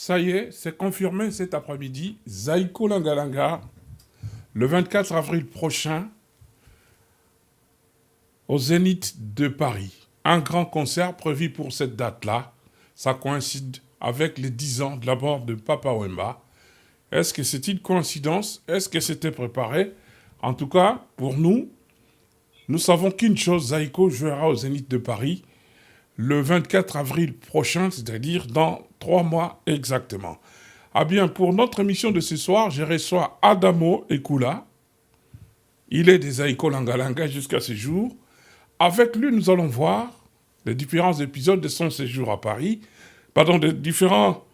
Ça y est, c'est confirmé cet après-midi. Zaïko Langalanga, le 24 avril prochain, au Zénith de Paris. Un grand concert prévu pour cette date-là. Ça coïncide avec les 10 ans de la mort de Papa Wemba. Est-ce que c'est une coïncidence? Est-ce que c'était préparé? En tout cas, pour nous, nous savons qu'une chose, Zaïko jouera au Zénith de Paris le 24 avril prochain, c'est-à-dire dans 3 mois exactement. Ah bien, pour notre émission de ce soir, je reçois Adamo Ekula. Il est des Zaïko Langalanga jusqu'à ce jour. Avec lui, nous allons voir les différents épisodes de son séjour à Paris, des différents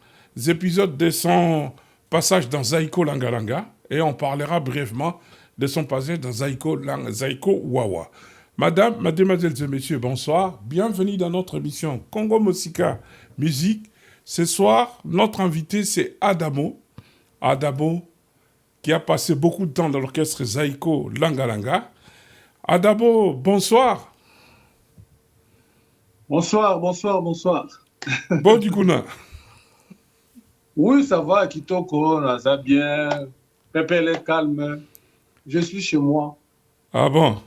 épisodes de son passage dans Zaïko Langalanga, et on parlera brièvement de son passage dans Zaïko Wawa. Mademoiselles et messieurs, bonsoir. Bienvenue dans notre émission Congo Mosika Musique. Ce soir, notre invité, c'est Adamo. Adamo, qui a passé beaucoup de temps dans l'orchestre Zaïko Langalanga. Adamo, bonsoir. Bonsoir. Bon du coup, Oui, ça va, Kitoko, ça va bien. Pépé est calme. Je suis chez moi. Ah bon?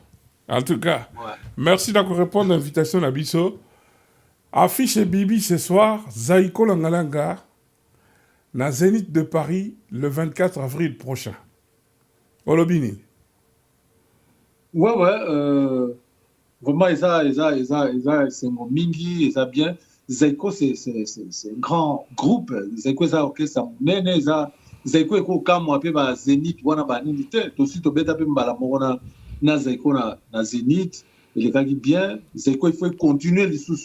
En tout cas, Ouais. merci d'avoir répondu à l'invitation d'Abisso. Affiche et Bibi ce soir, Zaïko Langalanga, na Zénith de Paris, le 24 avril prochain. Olobini. Ouais. Vraiment, c'est mon mingi, ça bien. Zaiko, c'est un grand groupe. Zaiko, ça, ok, ça mène, ça. Zaiko, eko kamo ape ba Zénith, wana ba nini te. Tosi to beta pe mbala mona na Zaiko na Zénith. Il est bien. Zaiko, il faut continuer les sous.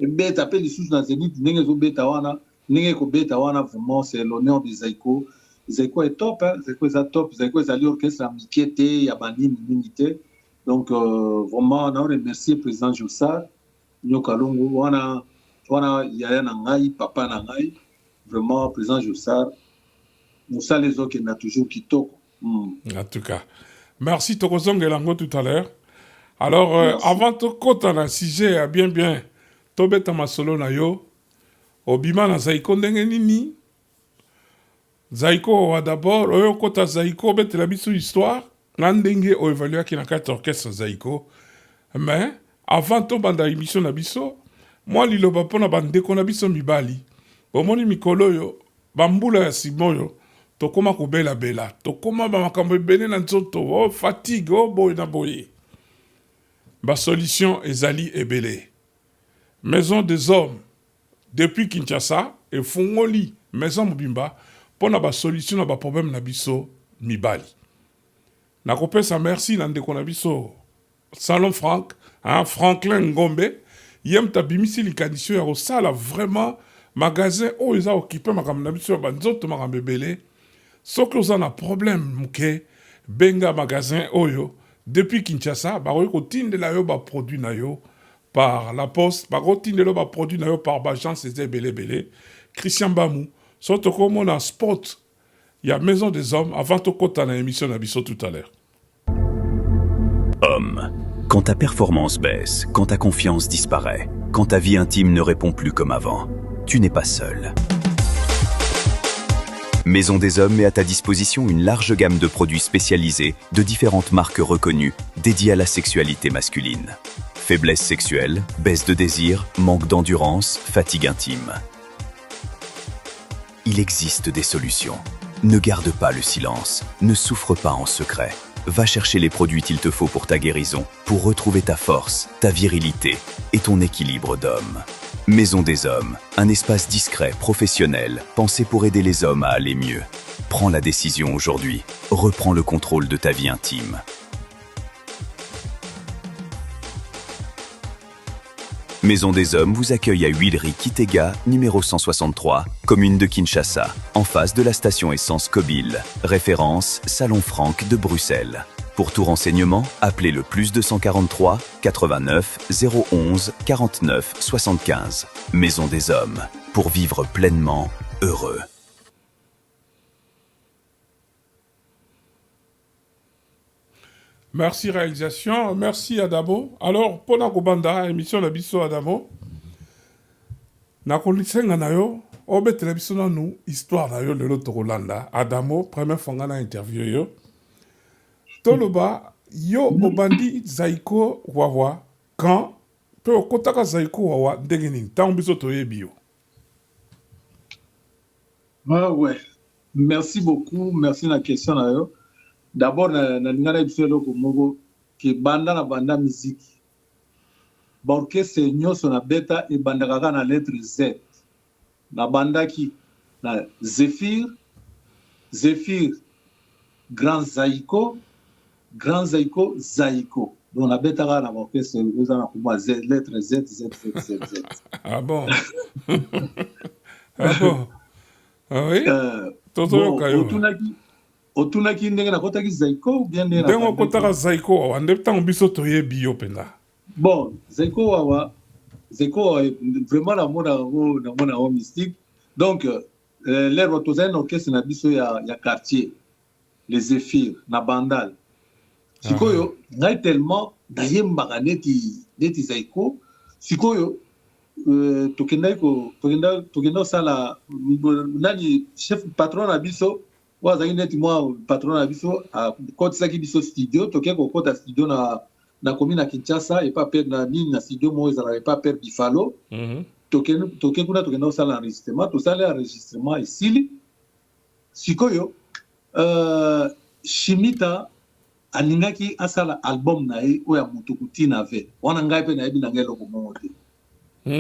Et beta pe les sous na Zénith, nenge zo beta wana, nenge ko beta wana, vraiment, c'est l'honneur de Zaiko. Zaiko est top, hein. Zaiko est top. Zaiko est allé orchestre à Mikiete, Yabani, Minite. Donc, vraiment, on a remercié le président Joussard, Nyokalongo, wana Yaya Nangai, Papa Nangai, vraiment, président Joussard, Moussa les autres qui n'a toujours Kitoko. En tout cas, merci Tokozong Elango tout à l'heure. Alors, avant de côté na sujet, bien, Tobeta Masolo na yo, Obima na Zaïko ndenge nini, Zaïko wa d'abord, oyo kota Zaïko, bete la biso histoire, Nandenge o évalué qui n'a qu'à orchestre Zaïko. Mais, avant to banda émission na biso, moi liloba pona bandeko na biso mibali. Bomoni mikolo yo, bambula ya simoyo, tokoma kobela bela, tokoma ba makambo ebele na nzoto, oh fatigue, oh boy na boye. Ba solution ezali ebele. Maison des hommes, depuis Kinshasa, et fungoli, maison mobimba, pona ba solution na ba problème na biso mibali. Nakopesa merci na ndeko na biso Salon Frank, Franklin Ngombe, yem tabimisi likadisio ya kosala vraiment magasin oyo eza occupé makambo na biso ya banzoto makambo ebele. Soki oza na problème muke, benga magasin oyo depuis Kinshasa, bakoki kotindela yo ba produit na yo par la poste, bakotindela yo ba produit na yo par bagence eza ebele. Christian Bamou, soki tokomona spot il y a Maison des Hommes, avant de côté dans l'émission d'Abisso tout à l'heure. Homme, quand ta performance baisse, quand ta confiance disparaît, quand ta vie intime ne répond plus comme avant, tu n'es pas seul. Maison des Hommes met à ta disposition une large gamme de produits spécialisés de différentes marques reconnues dédiées à la sexualité masculine. Faiblesse sexuelle, baisse de désir, manque d'endurance, fatigue intime. Il existe des solutions. Ne garde pas le silence, ne souffre pas en secret. Va chercher les produits qu'il te faut pour ta guérison, pour retrouver ta force, ta virilité et ton équilibre d'homme. Maison des Hommes, un espace discret, professionnel, pensé pour aider les hommes à aller mieux. Prends la décision aujourd'hui. Reprends le contrôle de ta vie intime. Maison des Hommes vous accueille à Huileries Kitega, numéro 163, commune de Kinshasa, en face de la station essence Kobil. Référence Salon Franck de Bruxelles. Pour tout renseignement, appelez le +243 89 011 49 75. Maison des Hommes, pour vivre pleinement heureux. Merci réalisation, merci Adamo. Alors, pendant que banda émission d'Abisso Adamo, nakolisenga na yo, obetela biso nanu histoire na yo lelo tokolanda Adamo première fois nga na interview yo toloba yo obandi Zaiko Wawa quand pe okotaka Zaiko Wawa ndenge nini ntango biso toyebi yo. Ouais. Merci beaucoup. Merci la question là. D'abord, na lingana biso loko moko ke banda na banda musique. Orchestre nyonso na beta e banda kaka na lettre Z. Na banda ki na Zephyr, Grand Zaiko, Zaiko. Donc na beta kaka na orchestre oza na kuma Z, lettre Z. Ah bon? Ah bon? Ah oui? Toto kayo. Otunaki ndenge na kotaki Zaiko ou bien ndenge na ndengo kotaka Zaiko Wawa nde ntango biso toyebi yo penda. Bon, Zaiko Wawa vraiment na mona mystique. Donc l'air autozen orchestre na biso ya quartier les Zéphyrs na Bandal. Sikoyo ngai tellement dayembaka neti Zaiko sikoyo tokenda sala nani chef patron na biso wazaki neti moi patron na biso akotisaki biso studio toke kokota studio na commune ya Kinshasa et pas perdre na nini na studio mo ezala pas perdre Bifalo toke kuna tokenda osala enregistrement tosala enregistrement esili sikoyo Shimita alingaki asala album na ye oya mutukuti na ve wana ngai pe na yebi na ngai loko mongo te.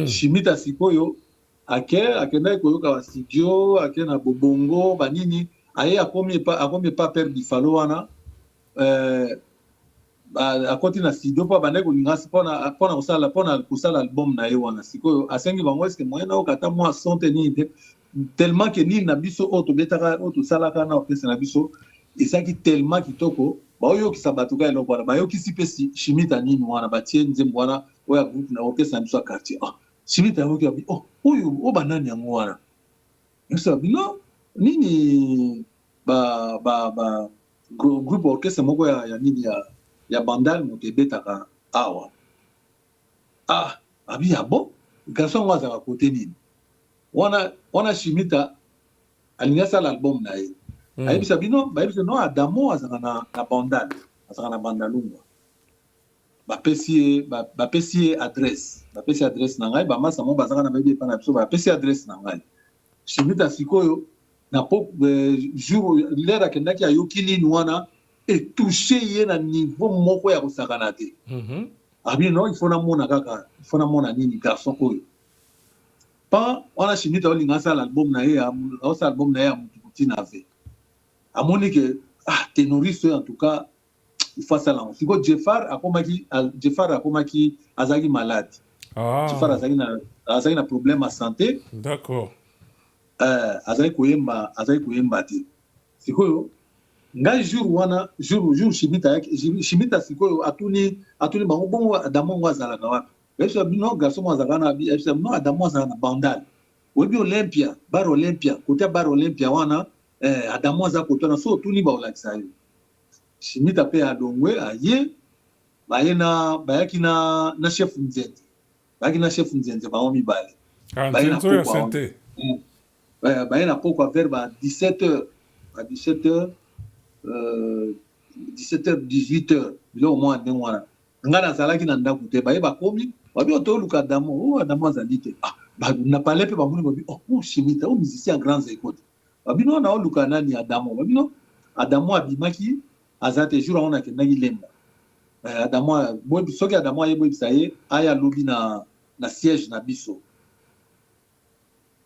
Shimita sikoyo akenda koyoka wa studio ake na bobongo banini aye akomi pa perdre Bifalo wana akoti na studio po bande kolingasi pona kusala album na ye wana sikoyo asengi bango eske moyen na okata mwa sonte nini tellement que nini na biso oyo tobetaka oyo tosalaka na orchestre na biso ezaki tellement kitoko baoyokisa bato ka eloko wana bayokisi mpe Shimita nini wana batie nzembo wana oyo groupe na orchestre na biso ya quartier Shimita ayoki abi oyo banani yango wana yosa bino nini groupe orchestre moko ya nini ya Bandal moto ebetaka awa abi bon garçon ngo azaka kote nini wana Shimita alingi asala album na ye ayebisa bino bayebisa no Adamo azaka na Bandal azaka na Bandalungwa bapesi ye adresse na ngai bamasa mo bazaka na bayebi epa na biso bapesi adresse na ngai Shimita sikoyo na jour lera akendaki ayoki nini wana etouche ye na niveau moko ya kosakana te abi no il faut na mona nini garçon oyo pa wana Shimita olinga asala album na ye ya mutukuti na ve amoni ke ténoriste en tout cas il faut ça là siko Jeffar akomaki azaki malade Jeffar azaki na problème à santé d'accord azaki koyemba te sikoyo ngai jour Shimita sikoyo atuni bango bongo Adamo ngo azalaka wapi yeso bino garçon mo azalaka na yeso no Adamo azalaka na Bandal webi Olympia côté bar Olympia wana Adamo aza kotona so tuni ba olakisa yo Shimita pe adongwe bayaki na chef nzenze ba omi bale nzenzo ya santé bayena poko vers 17h 18h bilo mo ande wana ngana azalaki na ndako te bayeba komi babi otoluka Adamo azali te na parler pe bamuni babi Shimita musicien grand Zaiko babino na oluka nani Adamo babino Adamo abimaki azate jour on akendaki lemba Adamo soki Adamo ayebisa ye aya lobi na siège na biso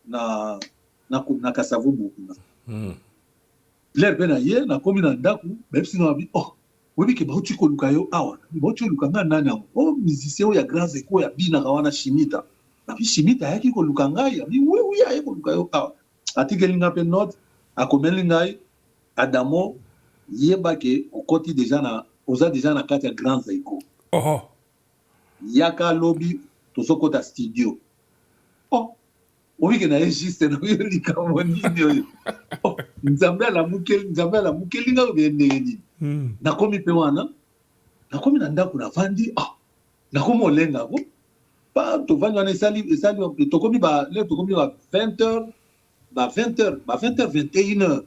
na Kasavubu kuna l'air na ye na komi na ndako bepsi na bi webi ke bauti koluka yo awa bauti koluka nga nani musicien ya grand Zaiko ya bina kawana Shimita babi Shimita yaki koluka ngai abi oui aye koluka yo awa atikelinga pe note akomeli ngai Adamo yeba ke okoti oza déjà na kati ya grand Zaiko yaka lobi tozokota studio obi ke na ye juste na yo likambo nini oyo nzambe alamukeli nga obe ndenge nini nakomi pe wana nakomi na ndako navandi nakomi olengako pa tovandi wana esali tokomi ba 20h 20h 21h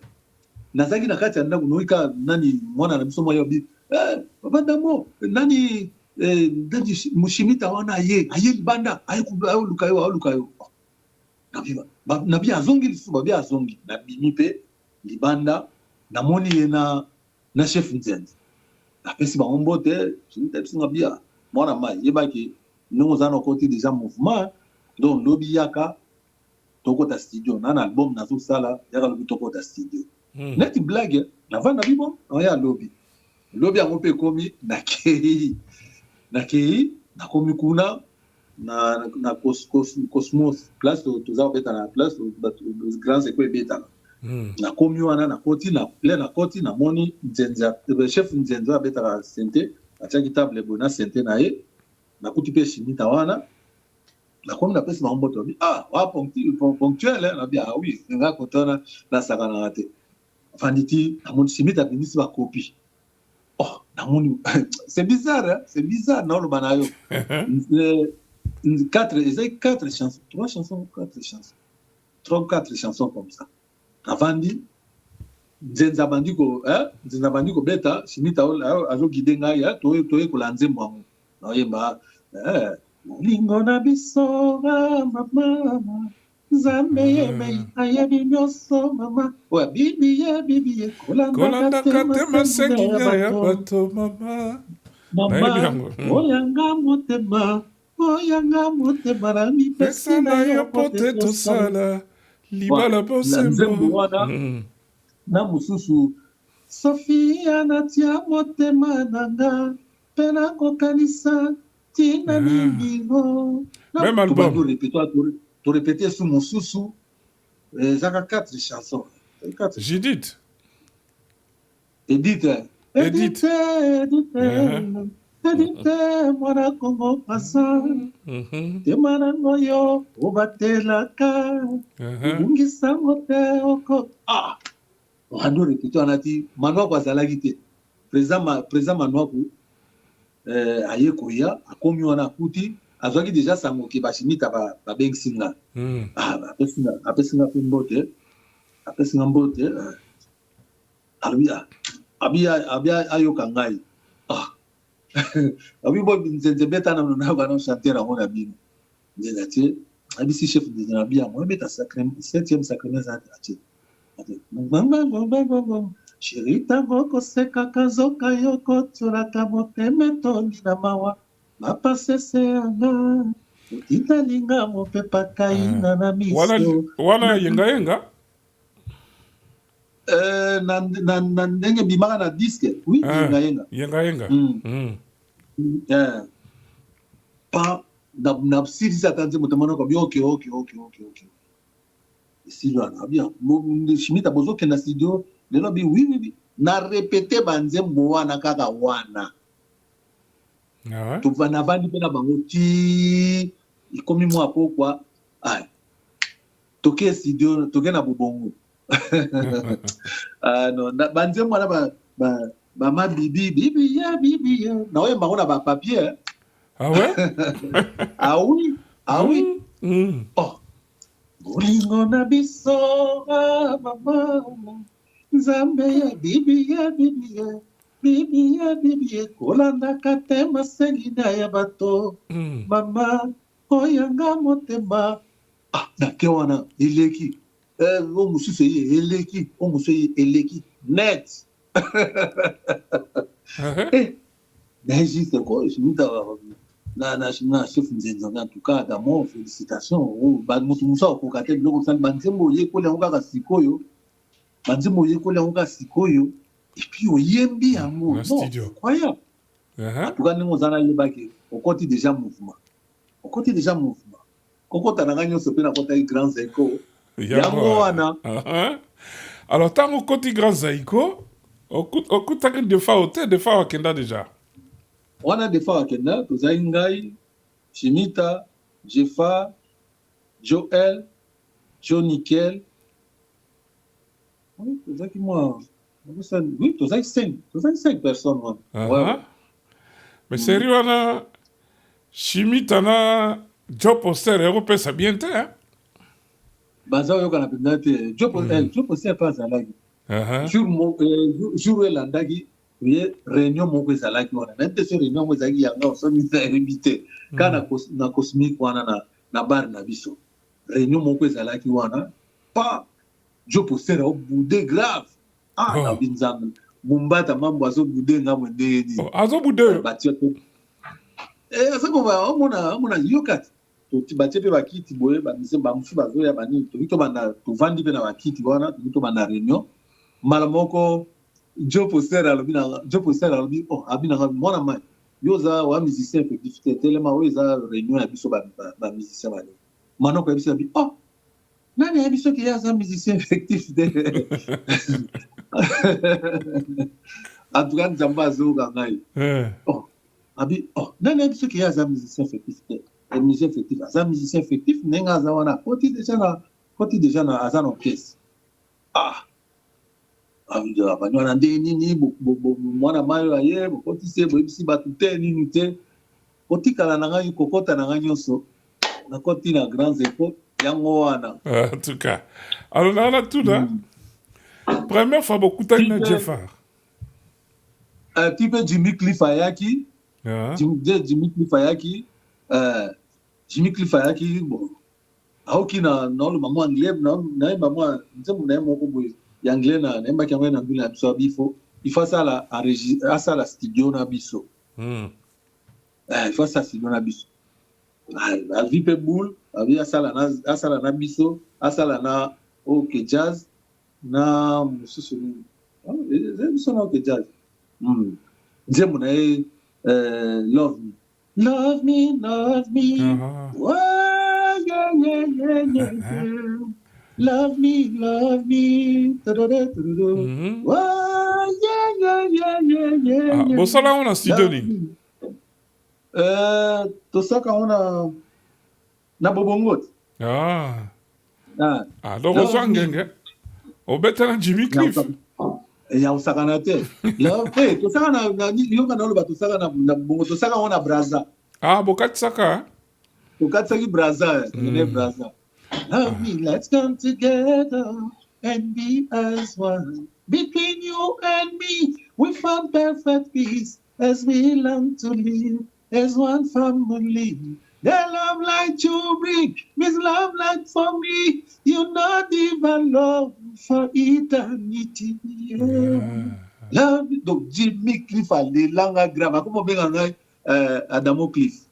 nazaki na kati ya ndako noika nani mwana na biso moya bi papa Damo nani ndadi mushimita wana aye libanda aye lukayo na bi azongi lisuba bi azongi na bimi pe libanda na moni ye na chef nzenzi apesi bango mbote chimita biso ngabia mwana mai yebaki nous avons côté déjà mouvement donc lobi yaka tokota studio na album nazo sala yaka lobi tokota studio net blague na vanda bibo ya lobi yango pe komi na kei na komi kuna na cosmos place tozao beta na place grand c'est quoi beta na komi wana na koti na plein na koti na moni nzenza chef nzenza beta la sente acha table bona sente na ye na kuti pe shimita wana na komi na pesi mambo to wa ponctuel na bien oui nga kotona na sakana rate vanditi na moni shimita binisi ba copie na moni c'est bizarre na lo banayo quatre chansons quatre chansons comme ça avandi nzenza bandiko beta shimita azo guider ngai toye kola nzembo yango na yemba lingo na biso mama Zambe yeme ayebi nyoso mama wa bibi ye kolanda katema senginya ya bato mama oyanga motema rami pesa na yo pote tosala libala bosembo na mususu Sofia natia motema nanga pena kokanisa tina mingo même album tu répéter sous mon sous zaka 4 chansons Judith Edith mwana Kongo pasa temana ngoyo obatelaka ungisa mote oko wando répéter anati manwa kwa zalaki te président manwa ku aye koya akomi wana kuti azwaki déjà sango ke bashimita ba bengsinga apesinga pe mbote abia ayoka ngai abi bo nzenze beta na nona bana chanter na mona bino nzenze tie abisi chef de na bia mo beta sacré 7e sacrement za ati Shirita voko seka kazoka yoko turaka moteme tondi na mawa mapase se anga italinga mopepa kaina na miso wana yenga na ndenge bimaka na disque oui yenga pa na sirisa tanze motamana kwa okay studio na bien shimita bozo kena studio lelo bi oui na répéter banzembo wana kaka wana tu vana vandi pena bango ti ikomi mwa pokwa toke studio toke na bubongo no banzembo wana ba ma bibi ya na oye bango na ba papier ouais oui Bolingo na biso mama Zambe ya bibi ya kolanda katema sengina ya bato mama oyanga motema na ke wana eleki o mususu eleki net juste ko shimita na chef nzenza en tout cas d'amont félicitations mutu musa okokate biloko sali banzembo oyekoli yango kaka sikoyo et puis oyembi yango incroyable en tout cas ndenge oza nayebaki okoti déjà mouvement kokota nanga nyonso mpe nakotaki grand zaiko yango wana alors ntango okoti grand zaiko okutaki defa te defa wakenda déjà wana defa wakenda tozali ngai Shimita Jefa Joel Nickel tozalaki moi tozalaki 5 personnes wana mais sérieux wana Shimita na Joe Poster ekopesa bien te baza oyo kana penza te Joe Poster pas azalaki jour elandaki ye réunion moko ezalaki wana na te so réunion moko ezalaki yanga osomisa évité kana na cosmique wana na bar na biso réunion moko ezalaki wana pa Joe Poster au boudé grave na binzambe mumbata mambo azobude ngamwe ndeni azobude batio to asako ba omona yokati to batie pe bakiti boye ba mise ba musu bazoya bani to banda to vandi pe na bakiti wana to banda réunion mala moko Joe Poster alobi abina mwana mai yoza wa musicien effectif tellement oza réunion ya biso ba musicien bani manoko ya biso bi nani ya biso ki ya za musicien effectif de en tout cas nzamba azoka ngai nani ya biso ki ya za musicien effectif aza musicien effectif ndenge aza wana koti déjà na aza na orchestre banywana ndenge nini mwana mayo aye bokoti se boyebisi bato te nini te otikala na ngai kokota na ngai nyonso nakoti na grands écoles yango wana en tout cas alors na tout là première fois bokutani na Jeffar type Jimmy Cliff ayaki Jimmy Cliff ayaki bon aoki na le maman anglais na maman nzembo na moko boye anglais na mbaki yango na mbila biso il faut ça la studio na biso il faut ça studio na biso la vie pe boule abi asala na biso asala na OK jazz na mususu biso na OK jazz nzembo na love me oh, yeah. Love me. Oh, yeah. Bosala on a studio ni. Tosaka on na bobongot. Donc ozangenge. Obeta na Jimmy Cliff. Ya usaka te. Love me. Tosaka na yoka na loba tosaka na bongo tosaka on na Brazza. Bokati saka. Bokati saki Brazza, ne Brazza. Love me, let's come together and be as one. Between you and me, we found perfect peace as we learn to live as one family. The love like you bring, Miss Love like for me. You not even love for eternity. Love, donc Jimmy Cliff a des langues graves. Comment bien Adamo Cliff.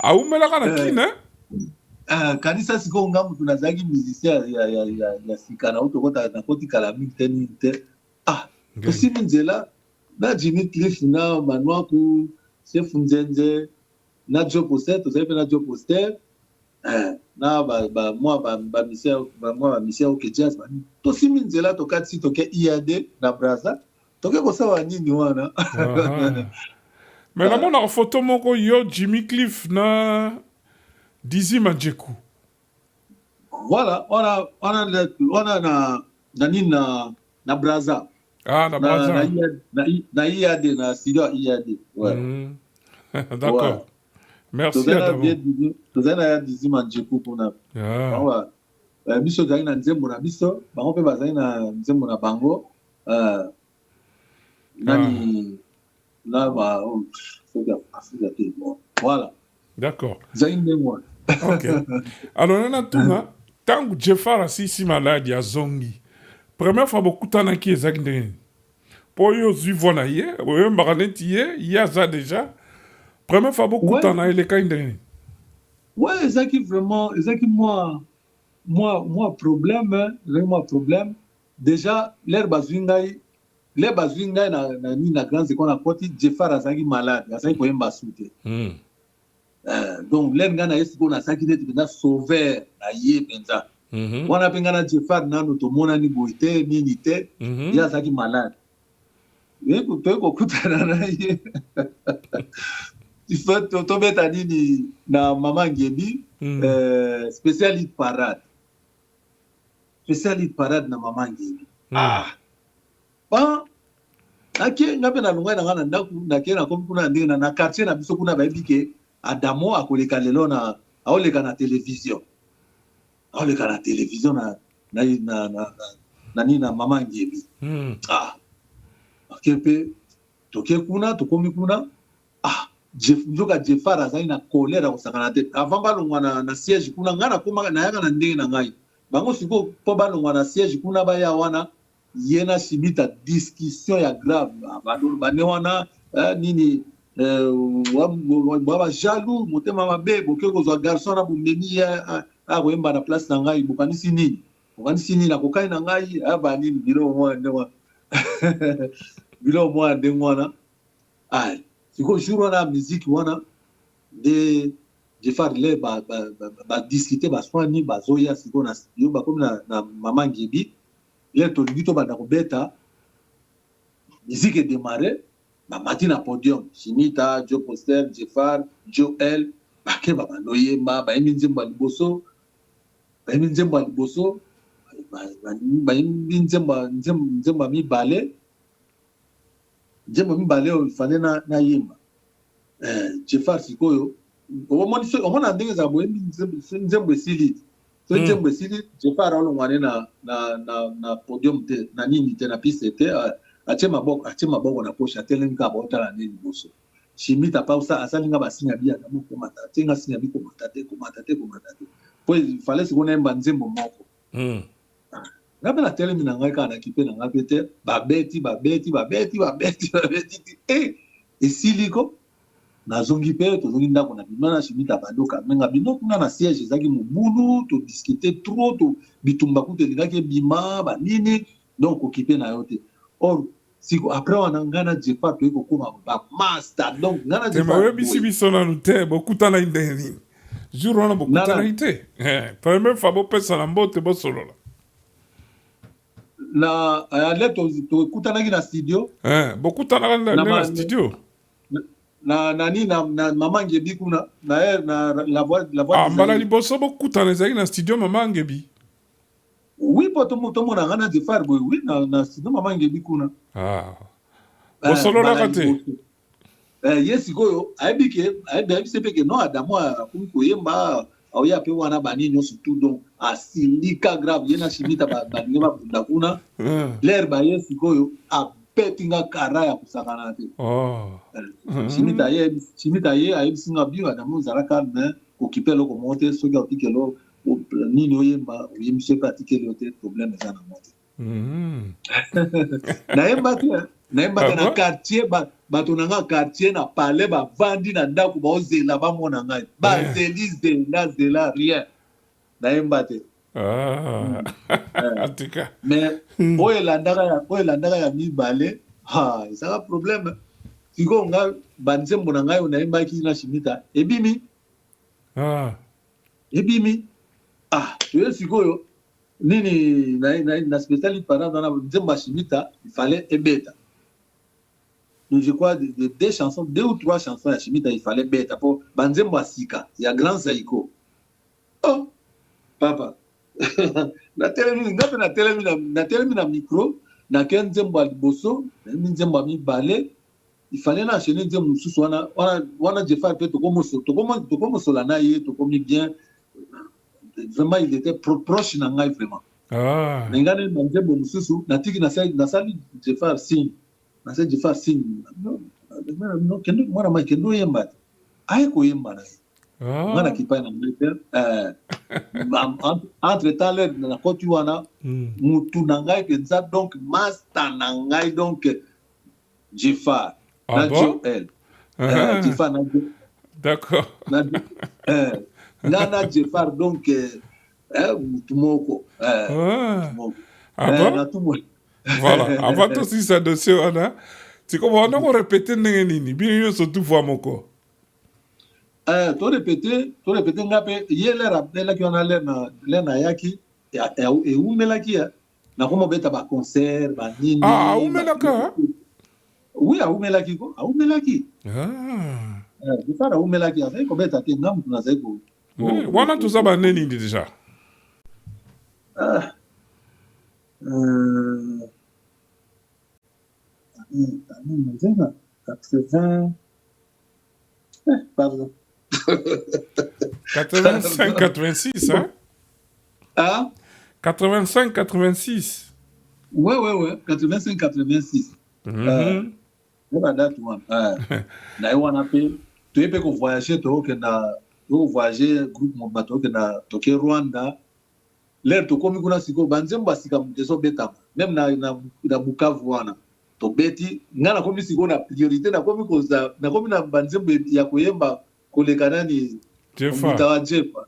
Umelaka na kine? Kanisa siko ngamu tunazaki musicien ya sikana utokota na koti kala miteni te tosimi nzela na Jimmy Cliff na Manuaku Chef Nzenze na Joe Poster tozali na Joe Poster na ba misia OK jazz tosimi nzela tokati toke IAD na Brazza toke kosawa nini wana mais namona photo moko yo Jimmy Cliff na Dizzy Madjeku. Voilà, on a na Brazza. Na Brazza. Na IAD, na studio IAD. Ouais. D'accord. Merci Adamo. Tozana Dizzy Madjeku kuna. Biso zali na nzembo na biso, bango pe bazali na nzembo na bango. Nani là ba voilà. D'accord. Moi. Ok. Alors, on a tout là. Tant que Jeffar a si malade, il y a zongi. Première fois, beaucoup de temps, qui est zagné. Pour eux, ils vont naïe. Eux, il y a ça déjà. Première fois, beaucoup de temps, il est quand même. Ouais, c'est qui vraiment, c'est qui moi, problème, vraiment problème. Déjà, l'air bazuingai na grande école à côté, Jeffar a zagi malade, a zagi koyemba basute. Donc l'air ngana est qu'on a zagi d'être na sauver na yé benza. On a pengana Jeffar na noto mona ni boite ni nite, il a zagi malade. Et pour toi kokutana na yé. Il faut tomber tani ni na maman Ngebi, spécial hit parade. Spécial hit parade na maman Ngebi. Bon, nake ngape na lunga na ndaku nake na komi kuna ndenge na quartier na biso kuna bayebi ke Adamo akoleka lelo na aoleka na télévision. aoleka na télévision na nini na mama ngebi ake mpe toke kuna tokomi kuna nzoka jefar azali na colère akosakana te avant balongwa na siège kuna ngai nakoma nayaka na ndenge na ngai bango sikoyo mpo balongwa na siège kuna baya wana ye na Shimita discussion ya grave bane wana nini baba jaloux motema mabe boke kozwa garçon na bomemi akoyemba na place na ngai bokanisi nini akokai na ngai banini bilo mwa ndenge wana sikoyo jour wana musique wana nde jefar le badiscute baswani bazoya sikoyo na studio bakomi na mama ngebi le tolingi tobanda kobeta musique edémarre bamati na podium Shimita, Joe Poster, Jefar, Joel bake babanda oyemba bayembi nzembo ya liboso bayembi nzembo ya mibale oyo ifale na yemba Jefar sikoyo omona ndenge ezala boyembi nzembo esili so nzembo esili Jefar aolongwane na podium te na nini te na piste te atie maboko na poche atelemi kaka baotala nde liboso Shimita pa asalinga basinya bia namo komata atenga sinya bi komata te po ifale sikoyo nayemba nzembo moko nga mpe natelemi na ngai kaka na kipe na ngai mpe te babeti esiliko nazongi mpe tozongi ndako na bino na Shimita badoka menga bino kuna na siège ezalaki mobulu todiskute trop bitumba kutu elingaki ebima banini donc okipe na yo te or siko après wana ngai na Jefar toyei kokoma bamaster donc ngai na Jefar oyebisi biso nanu te bokutana ndenge nini jour wana bokutanaki te première fois bopesana mbote bosolola na ale tokutanaki na studio bokutanaka na studio na mama ngebi kuna na la voix mbala liboso bokutana ezalaki na studio mama ngebi oui po tomona nga na Jefar boye oui na studio mama ngebi kuna bosololaka te ye sikoyo ayebise mpe ke no adamu akomi koyemba aoya mpe wana banini nyonso tout donc asilika grave ye na Shimita balingi babunda kuna l'air baye sikoyo abetinga kara ya kosakana te Shimita ye ayebisinga bio adamu ozalaka me okipe eloko moko te soki aotikelo nini oyemba oyembiso mpe atikeli yo te problème eza na mo te nayemba te na quartier bato na nga quartier na palais bavandi na ndako baozela bamona ngai bazela rien nayemba te mais oyo elandaka ya mibale ezaka problème sikoyo nga banzembo na ngai oyo nayembaki na Shimita ebimi toye sikoyo nini na spécialité pendant dans nzembo ya Shimita il fallait ebeta donc je crois de 2 ou 3 chansons ya Shimita il fallait beta po banzembo ya sika ya grand Zaiko papa natelemi na micro na ke nzembo ya liboso nzembo ya mibale il fallait na enchaîner nzembo mosusu wana Jefar mpe tokomosola na ye tokomi bien vraiment il était proche na ngai vraiment nengane na nzembo mosusu natiki nasali Jefar signe mwana mai kendo oyemba te aye koyemba na ye mwana kipai na ngai te entre temps le nakoti wana mutu na ngai penza donc master na ngai donc Jefar na Joel Jefar na d'accord na Jefar donc mutu moko voilà avant tosisa dossier wana tikoma wana korepete ndenge nini bino nyonso tu fois moko torepete nga mpe ye lere apelaki wana lere na yaki eumelaki nakoma obeta baconcert banini aumelaka oui aumelaki Jefar aumelaki azali kobeta te nga mutu nazali wana toza baneni déjà pardon 85-86 hein Ah, 85-86. ouais, 85-86. Mhm. C'est la date, moi. Na wana pe, tu peux voyager, tu voyager, groupe mon bateau, tu Rwanda. L'air to komi kuna siko banzemba sika mteso beta même na Bukavu wana to beti ngana komi siko na priorité na komi koza na komi na banzemba ya koyemba kolekana ni Jefa. mutawa jefa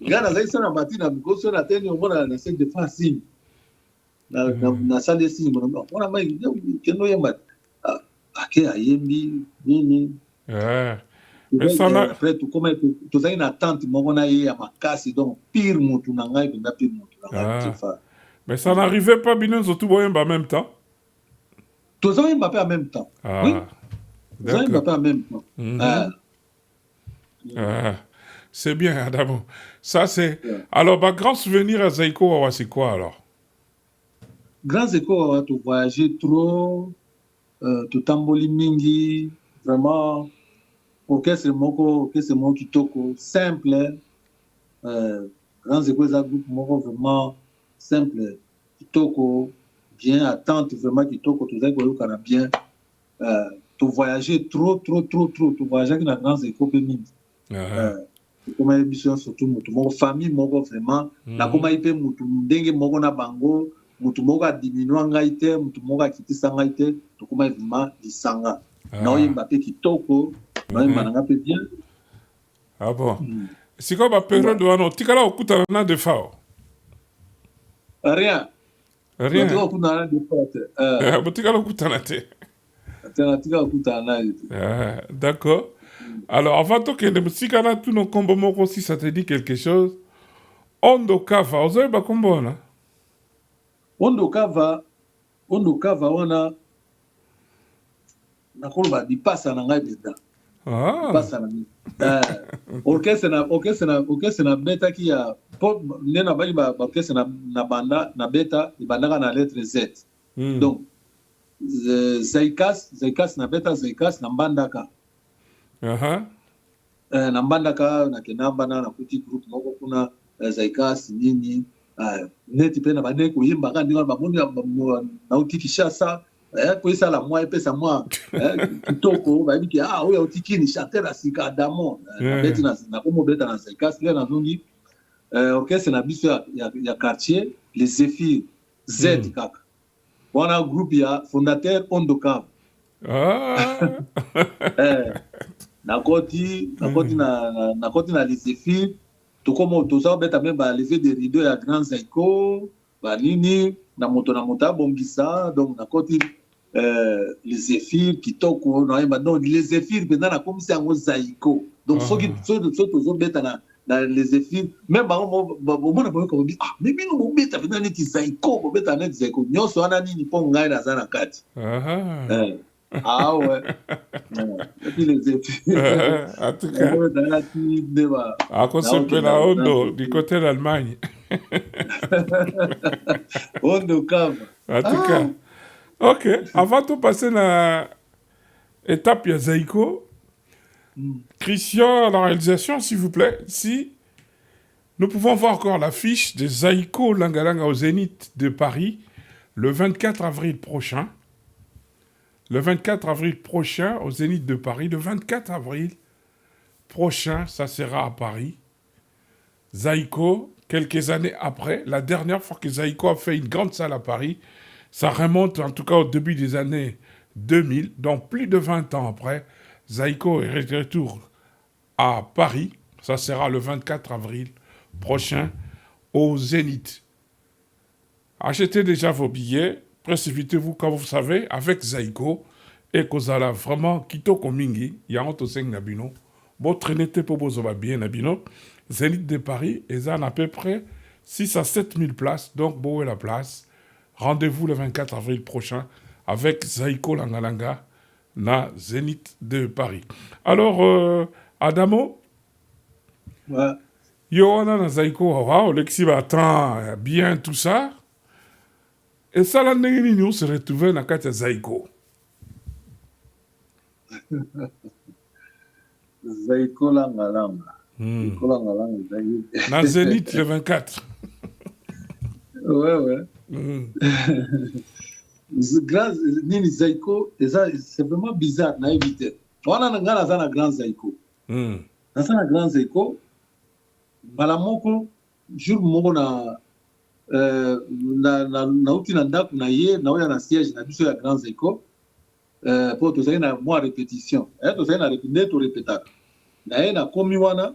ngana zaisa na matina mikoso na teni omona na sente fa signe na sale signe mona mai keno yemba ake ayembi nini Mais ça n'a... après tozali na tante moko na ye ya makasi donc pire mutu na ngai mpenza pire mutu na ngai jefa Mais ça n'arrivait pas bien surtout en même temps. tozali mbape en même temps oui tozali mbape en même temps c'est bien Adamo, ça c'est alors grand souvenir à Zaiko Wawa c'est quoi alors? Grand Zaiko Wawa tu voyager trop tu tamboli mingi vraiment orchestre moko kitoko simple Grand Zaiko za groupe moko vraiment simple kitoko bien attente vraiment kitoko tozali koyokana bien tu voyager trop tu voyager na Grand Zaiko pe mingi koma émission surtout mutu moko famille moko vraiment na koma ipe mutu ndenge moko na bango mutu moko adiminua ngai te mutu moko akitisa ngai te tokoma vraiment lisanga na oyemba pe kitoko na oyemba nanga pe bien bon siko ba période wana otikala okutana na de fao rien otikala okutana na de fao te otikala okutana te otikala okutana na d'accord. Alors, avant que de musique, tous nos combos, si ça te dit quelque chose, Ondo Kava, vous avez pas combo, là? Ondo Kava, on a kolba di passa na ngai beda. Passa na orchestre na beta ki ya pop nena bali ba orchestre na banda na beta ibandaka na lettre Z. Donc Zaikas na beta Zaikas na mbandaka. Na mbandaka na kenamba na kuti group moko kuna Zaikas nini neti pe na bande ko yimba ka ndinga baboni na utiki shasa ko isala mwa epesa mwa kitoko ba biki oya utiki ni chanteur sika damo na beti na komo beta na Zaikas le na zongi orchestre na biso ya quartier les Zéphyrs Z kaka wana groupe ya fondateur Ondo Kava nakoti na les Zéphyrs tokomo toza beta même ba lever des rideaux ya Grand Zaiko ba nini na moto bongisa donc nakoti les Zéphyrs kitoko na yemba non les Zéphyrs benda na komisa ngo Zaiko donc soki tozo beta na les Zéphyrs même ba mona ko bi mais bino bo beta benda neti Zaiko bo beta neti Zaiko nyoso wana nini po ngai na zana kati ouais. Et puis les Zéphyrs. En tout cas. À cause de la Ondo, du côté d'Allemagne. Ondo Kava. En tout cas. Ok. Avant de passer à l'étape ya Zaiko, Christian, la réalisation, s'il vous plaît, si nous pouvons voir encore l'affiche de Zaiko Langalanga au Zénith de Paris le 24 avril prochain. Le 24 avril prochain, au Zénith de Paris, le 24 avril prochain, ça sera à Paris. Zaiko, quelques années après, la dernière fois que Zaiko a fait une grande salle à Paris, ça remonte en tout cas au début des années 2000, donc plus de 20 ans après, Zaiko est de retour à Paris, ça sera le 24 avril prochain, au Zénith. Achetez déjà vos billets, précipitez-vous, comme vous savez, avec Zaiko, et Kozala, vraiment, Kitoko Mingi, Yaranto Seng Nabino, votre traînez pour vous bien Nabino, Zénith de Paris, et ça en à peu près 6 à 7 000 places, donc beau est la place. Rendez-vous le 24 avril prochain avec Zaiko Langalanga, na Zénith de Paris. Alors, Adamo, ouais. Yo, na Zaiko, wow, Lexi va attendre bien tout ça. Et ça, là, nous se retrouver dans la Zaiko. Zaiko Langalanga. Na Zénith le 24. Ouais. Grand Nini Zaiko, c'est vraiment bizarre, na éviter. On a un grand Zaiko. Dans un grand Zaiko, Balamoko, jour moko na uti na ndaku na ye, na oya na siège na biso ya grand Zaiko, pour tout ça na moi répétition. Tout ça na répéter to répéter. Na ye na komi wana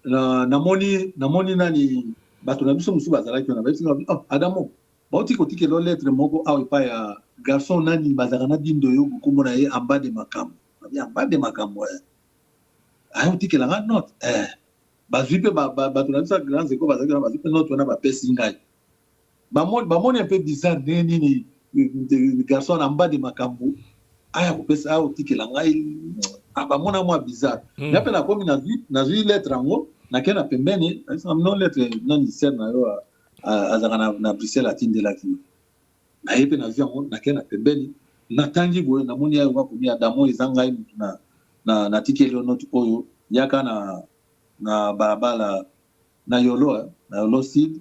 na moni nani bato na biso musu bazalaki na biso Adamo bauti kotike lo lettre moko awe pa ya garçon nani bazaka na dindo yo komona ye en bas de makambo en bas de makambo ayo tike la note bazipe bato na biso grand zeko bazaki na bazipe note wana ba pesi ngai ba moni un peu bizarre nini garçon en bas de makambo aya ko pesa ayo tike la ngai ba mona moi bizarre ngape na komi na zui lettre ngo na kena pembeni non lettre non lycée na yo azaka na Bruxelles atindela ki na yepe na viango na kena pembeni na tangi boye na moni ayo ko mi Adamo ezanga mutu na tikeli note oyo yaka na barabara na yolo sid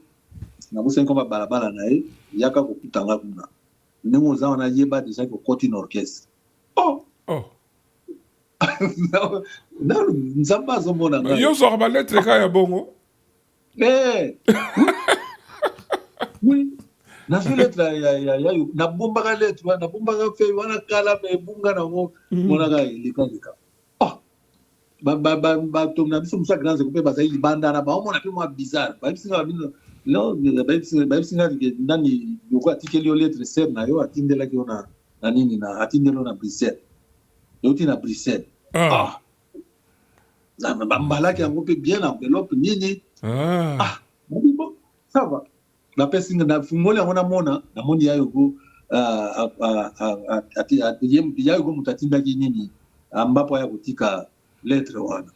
na musen ko barabara na ye yaka ko kutanga kuna ndemo za wana yeba deja ko koti na orchestre non nzamba zo mona nga yo so ba lettre ka ya bongo oui na fi lettre ya na bomba ka lettre na bomba ka fe wana kala me bunga na mo mona ka lika ba to na biso musa grand ko pe ba sai banda na ba mona pe mo bizarre ba bisinga bino no ba bisinga ndani yoko atikeli yo lettre ser na yo atindela ki ona na nini na atindelo na Bruxelles yoti na Bruxelles na bambalaki yango pe bien enveloppe nini bon ça va la personne na fungoli yango na mona na moni yayo go yayo go mutatinda ki nini ambapo ya kutika lettre wana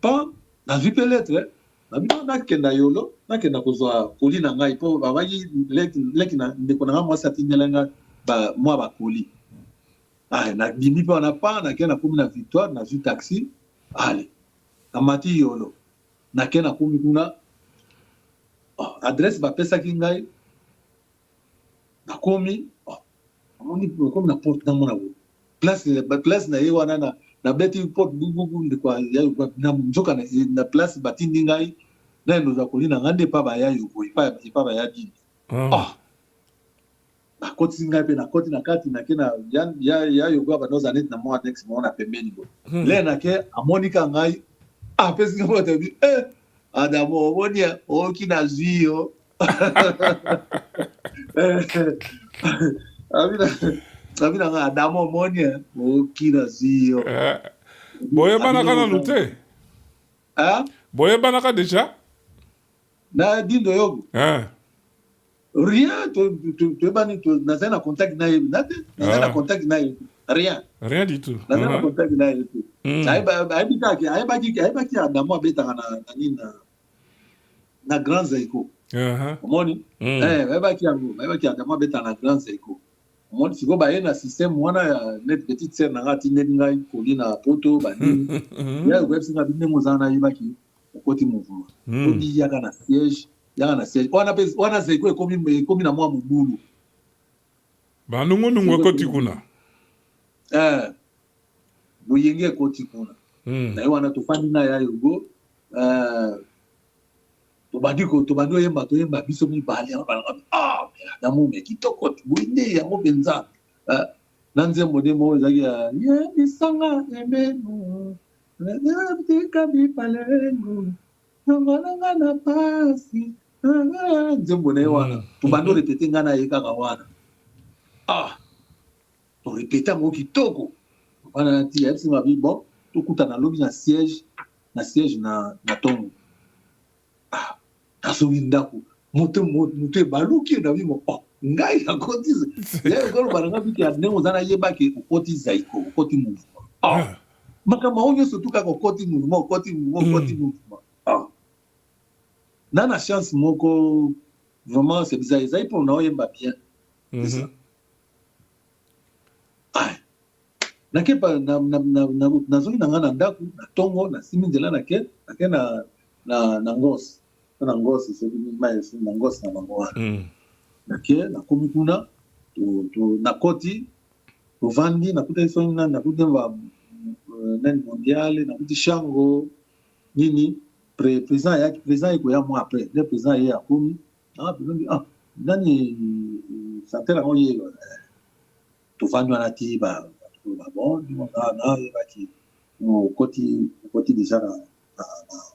pa na vipe lettre na bino na kenda yolo na kenda kozwa koli na ngai po babaki lettre na ndeko na moi satindelenga ba moi ba koli na dimi pa na pa na kena komi na Victoire na vu taxi allez amati yolo na kena komi kuna adresse ba pesa ki ngai na komi amoni komi na porte na mona bo place na ye wana na beti porte gugu ndikwa ya na njoka na place batindi ngai na ndo za kolina ngande pa ba ya yuko ipa ba ya dini na koti ngai pe na koti na kati na kena ya yuko ba no zanet na mo next mo na pembeni bo le na ke amonika ngai pesi ngai te bi Adamo omonia okina zio Abina nga Adamo omonia okina zio boye banaka na lute boye banaka déjà na dindo yogo rien tu bani tu na contact na ye na contact na ye rien du tout na contact na ye aiba ki Adamo abetaka na nini na grand Zaiko omoni aiba ki Adamo abetaka na grand Zaiko omoni siko ba ye na système wana ya net petite sœur na ngati ngai koli na poto bani ya web singa bine mozana aiba ki okoti mouvement odi yaka na siège wana Zaiko ekomi na mwa mubulu banungu ekoti kuna buyenge ekoti kuna na ye wana tofandi na ya yogo tobandi oyemba biso mibale Adamo me kitoko boyinde yango mpenza na nzembo nde moko ezalaki ya yebisanga emenu tika bipalengu nongonanga na pasi nzembo na ye wana tobandi orepete ngai na ye kaka wana torepete yango kitoko wana ti yabisinga bi bon tokutana lobi na siège na tongo kasoki ndako moto ebaluki na bimo ngai akoti koloba nanga biki ya ndenge oza nayebaki okoti Zaiko okoti mouvement makambo yango nyonso tu kaka okoti mouvement na chance moko vraiment c'est bizarre ezali mpona oyemba bien nakepa nazongi na nga na ndako na tongo na simi nzela nake na ngosi na ngosi soki mai na ngosi na bango wana nake nakomi kuna nakoti tovandi nakuta songi na nakuta nani mondiale nakuti shango nini président ikoya moi après le président ye akomi nani santere yango ye tovandi wana ti bon na yebaki okoti déjà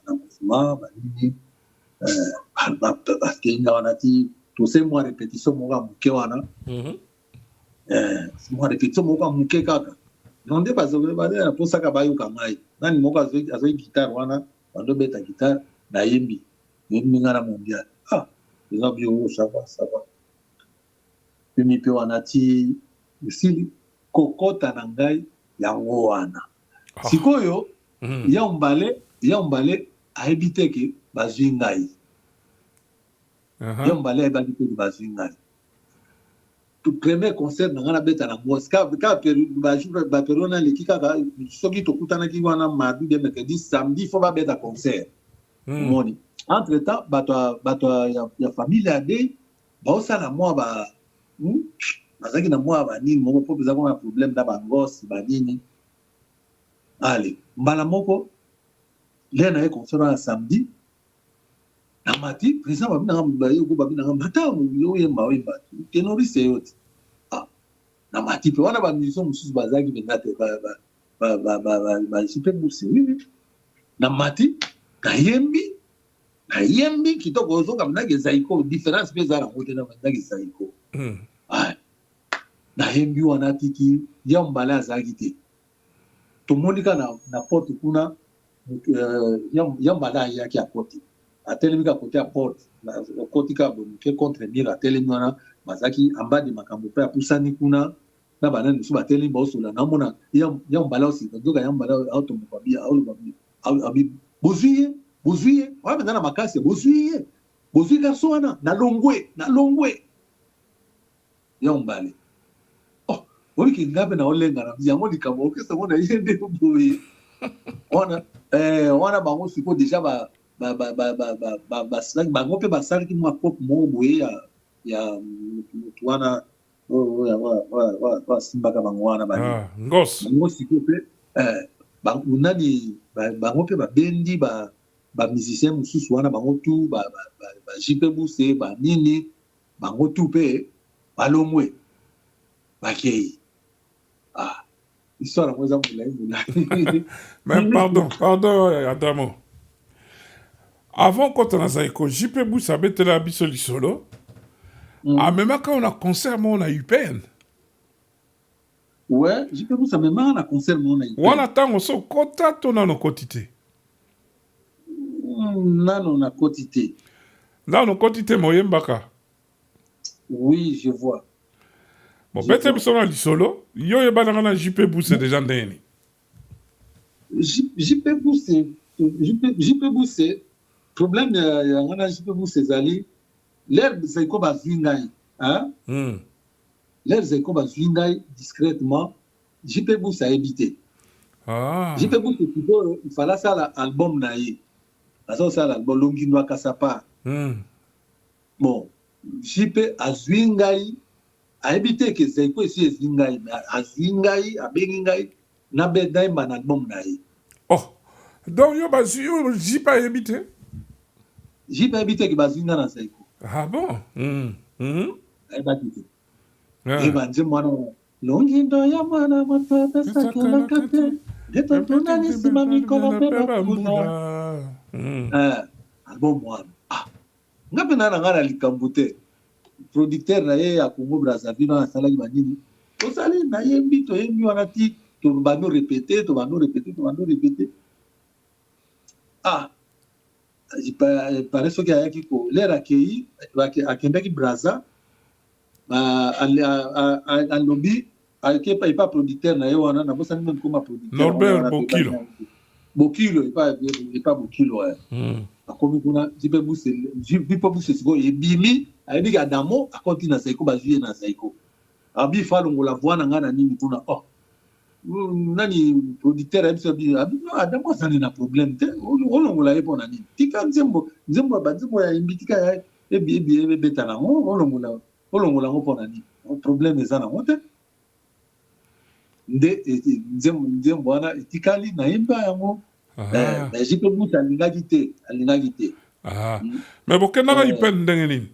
na mouvement banini bakenga wana ti tose mwa répétition moko ya moke wana mwa répétition moko ya moke kaka nonde bazela mposaka bayoka ngai nani moko azoi guitare wana bandobeta guitare nayembi nga na mondial eza bio sava pemi mpe wana ti esili kokota na ngai yango wana sikoyo ya mbale ayebi te ke bazwi ngai ya mbale ayebaki te ke bazwi ngai premier concert na ngai nabeta na ngosi baperiode naleki kaka soki tokutanaki wana mardi de mercredi samedi fo babeta concert omoni entre temps bato ya famille ya dei baosala mwa bazalaki na mwa banini moko mpo eza kona problème na bangosi banini ale mbala moko le na ye concert wana samedi na mati président babinanga mata oyemba tenoriste yo te na mati mpe wana bamusicien mosusu bazalaki mpenza te basipe bourse na mati nayembi kitoko ozonga mnaki ezaiko différence mpe eza nango te na mnaki ezaiko nayembi wana tiki ya mbala azalaki te tomoni ka na porte kuna ya mbala ayaki ya porte atelemi ka kote ya porte okoti ka bomuke contre mire atelemi wana bazalaki ambadi makambo mpe apusani kuna na banani mosusu batelemi baosola namona ya mbala osika nzoka ya mbala aotomoka abi bozwi ye wana mpenza na makasi bozwi garso wana nalongwe ya mbale oliki nga mpe naolenga na yango likambo okesa ngo na ye nde boye wana bango siko deja bango mpe basalaki mwa kope moko boye ya motu wana basimbaka bango wana bango siko mpe nani bango mpe babendi bamusicien mosusu wana bango tu bajipe buse banini bango tu mpe balongwe bakei histoire yango eza molai mais pardon Adamo avant kota na zaiko jipe busa abetela biso lisolo amemaka on a concert mo na UPN ouais jipe busa amemaka na concert mo na UPN wana ntango so kota to nano koti te nano na koti te moyembaka oui je vois bon bete biso na lisolo yo yebanaka na jipe busa déjà ndeni jipe busa problème ya ngana jipe busa ezali l'air zaiko bazwi ngai l'air zaiko bazwi ngai discrètement jipe busa ayebi te jipe busa sikoyo ifala asala album na ye aza osala album longindwa kasapa bon jipe azwi ngai ayebi te ke zaiko esi ezwi ngai azwi ngai abengi ngai nayemba na album na ye donc yo bazwi yo jipe ayebi te jipe ayebi te ke bazwi ngai na zaiko bon ayebaki te yeba nze mwana longindo ya mwana moto epesakelaka te etontonani nsima mikolo mpe bakuna album wana nga mpe na nga na likambo te producteur na ye ya Congo Brazzaville wana asalaki banini tosali nayembi toyembi wana ti tobando répété pare soki ayaki ko lere akei akendaki Brazza alobi akepa epa producteur na ye wana nabosani meme koma producteur Norbert Bokilo epa Bokilo akomi kuna jipe buse sikoyo ebimi ayebiki Adamo akoti na zaiko bazwi ye na zaiko abi fa longola voix na ngai na nini kuna nani producteur abiso adamo azali na problème te olongola ye mpona nini tika nzembo banzembo ya yimbi tika ya ebi ebeta nango olongola yango mpona nini problème eza nango te nde nzembo wana etikali nayemba yango mais jipe buta alingaki te mais bokendaka yupen ndenge nini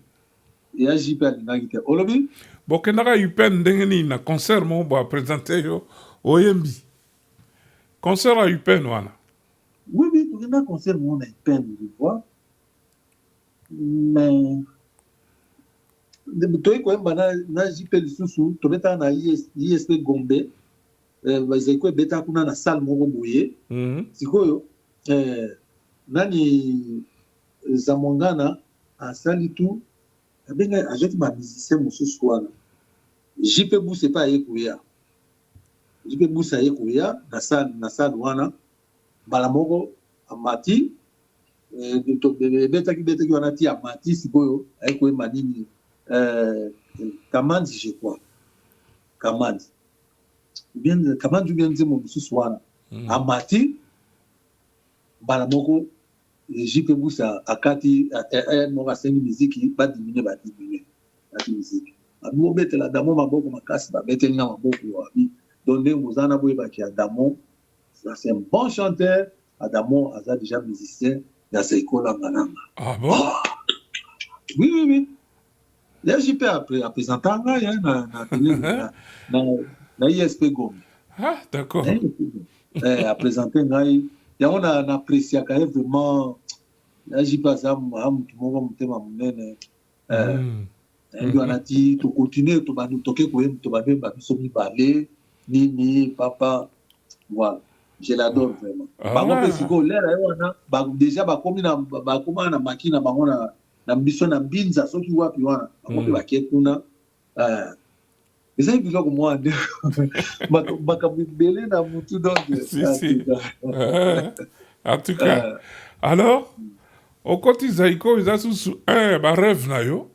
ya jipe alingaki te olobi bokendaka yupen ndenge nini na concert mo boapresente yo oyembi concert à UPEN wana oui tokenda concert mo na UPEN je vois mais toyi koyemba na JP lisusu tobetaka na ISP Gombe bazali koyebeta kuna na salle moko boye sikoyo nani Zamongana asali tu abenga azoti ba musicien mosusu wana JP Buse pa ye koya jipe busa ye koya na salle wana mbala moko amati betaki wana ti amati sikoyo aye koyemba nini Kamandi je crois Kamandi bien nzembo mosusu wana amati mbala moko jipe busa akati moko asengi miziki badimine bati miziki abobetela damo maboko makasi babeteli na maboko wabi donc Mozana Bouyebaki Adamo, c'est un bon chanteur. Adamo a déjà musicien dans ses Langalanga. Ah bon? Oui. Là, j'ai pu présenter na ISP Gombe. Ah, d'accord. À présenter, il y a on apprécié quand même vraiment. Là, j'ai pas ça, tout le monde m'a monnaie. On a dit, tu continues, tu vas nous toquer, tu vas nous parler. Nini, papa, voilà. Je l'adore vraiment. Déjà, bakoma na makina bango na mbiso na mbinza soki wapi wana. Bakope bakekuna. Eza biloko mwa nde. Bakabibele na mutu donc. En tout cas. Alors, au côté Zaiko, ils ont sous un rêve na yo.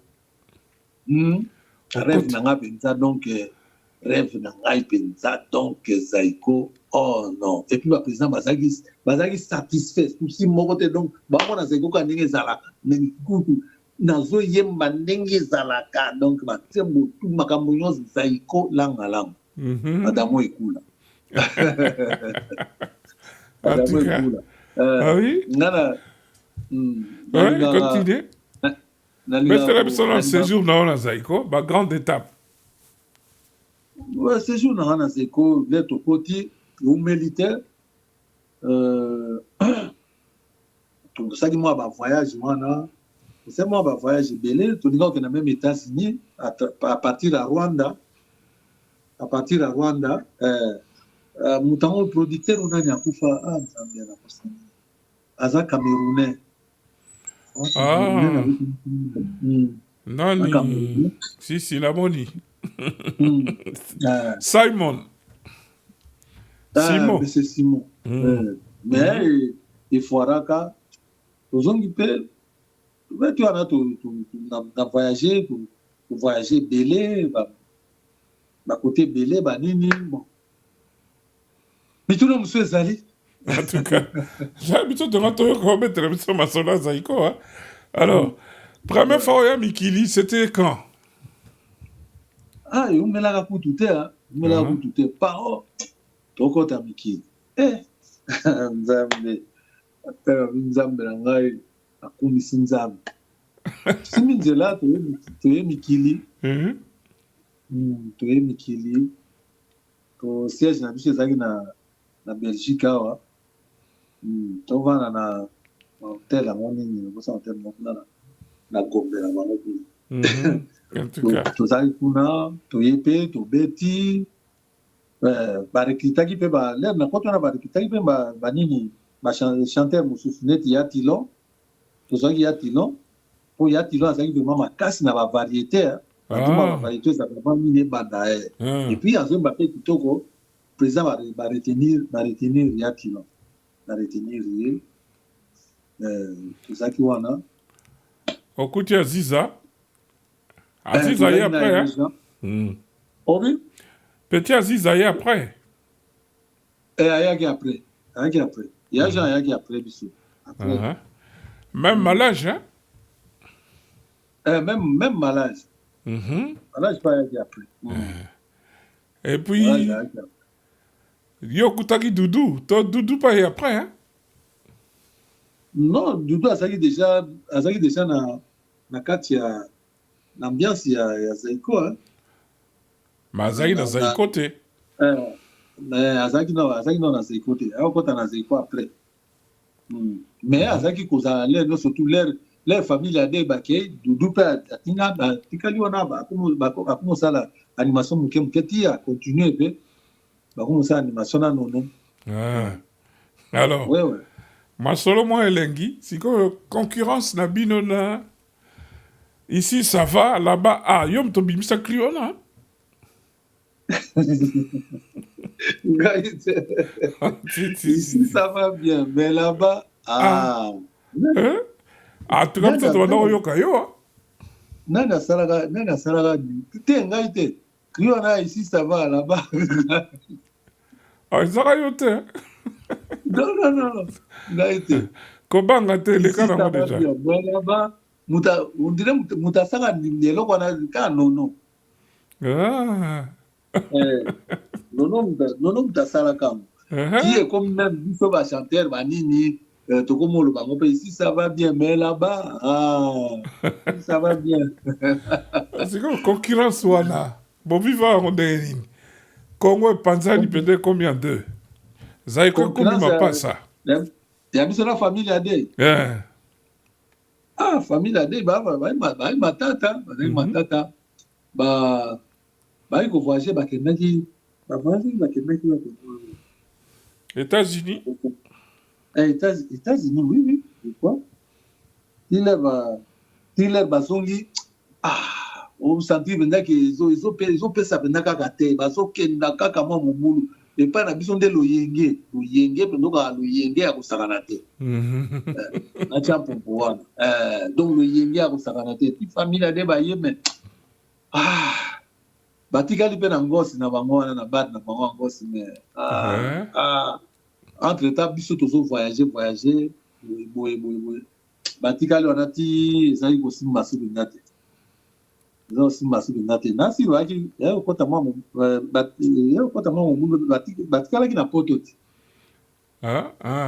Rêve na nga penza donc rêve na ngai penza donc Zaiko oh non et puis le président bazaki satisfait si moko te donc bango na Zaiko ka ndenge ezalaka mais kutu nazo yemba ndenge ezalaka donc batembo tout makambo nyonso Zaiko langa Adamo ekula Adamo ekula ah oui ngana continue mais c'est la personne en séjour na Zaiko ba grande étape. Ouais, ce jour dans Zaiko, l'être côté ou militaire, tout ça qui moi va voyage moi c'est moi va voyage belé, tout le monde qui est même États-Unis à partir à Rwanda, mouton producteur on a ni akufa Zambia na kosa. Aza Camerounais. Nani si la moni. Simon. Mais c'est Simon. Mais il faut que aux hommes qui peuvent tu as voyagé pour voyager belé côté belé nini bon mais tout le monde se zali en tout cas j'ai l'habitude de m'entendre comme télévision Massola Zaiko hein. Alors première fois à Mikili c'était quand ah yo melaka kutu te hein melaka kutu te pao toko ta Mikili nzambe na ngai akumisi nzambe simi nzela toye Mikili toye Mikili to siège na biso ezalaki na Belgique awa tovanda na hotel yango nini okosa hotel moko na Gombe na bango kuna tozali kuna toye mpe tobeti barekritaki mpe lere na koto wana barekritaki mpe banini bachanteur mosusu neti ya Tilon tozalaki ya Tilon mpo ya Tilon azalaki vraiment makasi na bavariété bavariété ezalaka vraiment mine ebanda et puis azoyemba mpe kitoko président baretenir ya Tilon baretenir ye tozalaki wana okuti Aziza Aziza ye après oui Petit Aziza ye après Et ayaki après. Ayaki après. Il y a gens ayaki après, biso. Après. Même malage, hein? Même malade. Malade, pas ayaki après. Et puis, yo kutaki Doudou. Toi, Doudou pas y après, hein? Non, Doudou azaki déjà na kati ya l'ambiance ya Zaiko, hein. Mais azaki na Zaiko te. Mais azaki non na Zaiko te. Akota na Zaiko après. Mais azaki kozala l'air non surtout leur famille a des baquets Doudou pa atinga ba tikali wana ba comme ça animation muke tia continuer pe ba comme ça animation na non. Alors. Ouais. Masolo moi elengi, si concurrence na bino na ici ça va, là-bas ah yom to bimisa kliona. Ici ça va bien, mais là-bas Ah tu comme ça tu vas dans yoka yo. Nana salaga te ngai te. Kliona ici ça va, là-bas. Ah ça yo te. Non. Ngaite. Kobanga te le kana mo déjà. Là-bas, on dirait muta sanga ndelo kwana ka nono. Nono muta sala kam. Qui est comme même biso ba chanteur ba nini to comme le bango pe ici ça va bien mais là-bas ça va bien. C'est comme concurrence wana. Bon vivant on est Congo Panzani peut-être combien d'eux? Zaiko comme ma pas ça. Il y a mis la famille à des. Ah, famille à des, ma tata. Il faut voyager, États-Unis? États-Unis, oui. Pourquoi? Il est basongi. Ah, on sentit qu'ils ont fait ça, et pas na biso nde loyenge pe ndoka loyenge ya kosakana te na champo wana donc loyenge ya kosakana te ti famille ade baye me batikali pe na ngosi na bango wana na bat na bango ngosi me entre temps biso tozo voyager boye batikali wana ti ezali kosimba soki ndate nasi loaki kota mwa mundu batikalaki na poto ti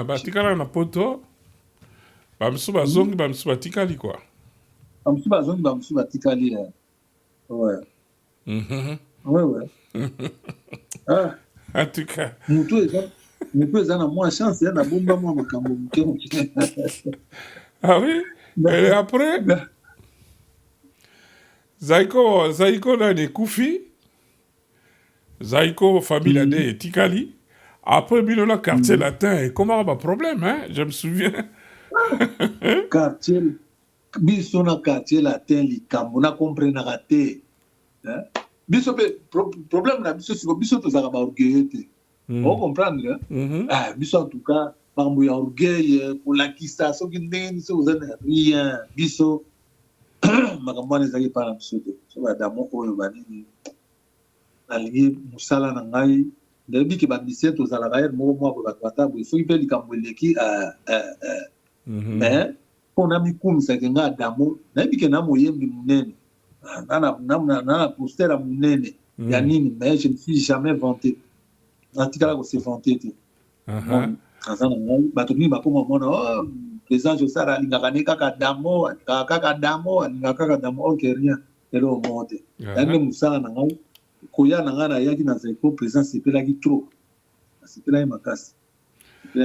batikala na poto bamisu bazongi bamisu batikali quoi bamisu bazongi bamisu batikali ouais en tout cas mutu eza na mwa chance na bomba mwa makambo moke ah oui et après Zaiko nani Koufi, Zaiko famille ade et Tikali. Après bino la quartier latin et comment va problème hein, je me souviens. Quartier biso na quartier latin likambo na comprendre raté. Hein? Biso problème na biso to zaka ba orgueil te. On comprendre hein? Ah biso en tout cas par mo orgueil pour la kissa so ki ndeni so vous rien biso makambo ezali pa na biso te so badamo oyo banini nalingi mosala na ngai ndayebi ke bamisien tozalaka ye moko moko bato batabwe soki mpe likambo eleki mais mpo na mikumisake nga adamo nayebi ke na moyembi monene na poster ya monene ya nini mais je ne suis jamais vanté natikala kose vanté te aza na ngai bato nini bakoma mona président Josara alingaka ne kaka damo alingaka kaka damo ok rien elo monte yango musala na ngai koya na ngai na yaki na Zaiko président sepelaki trop sepelaki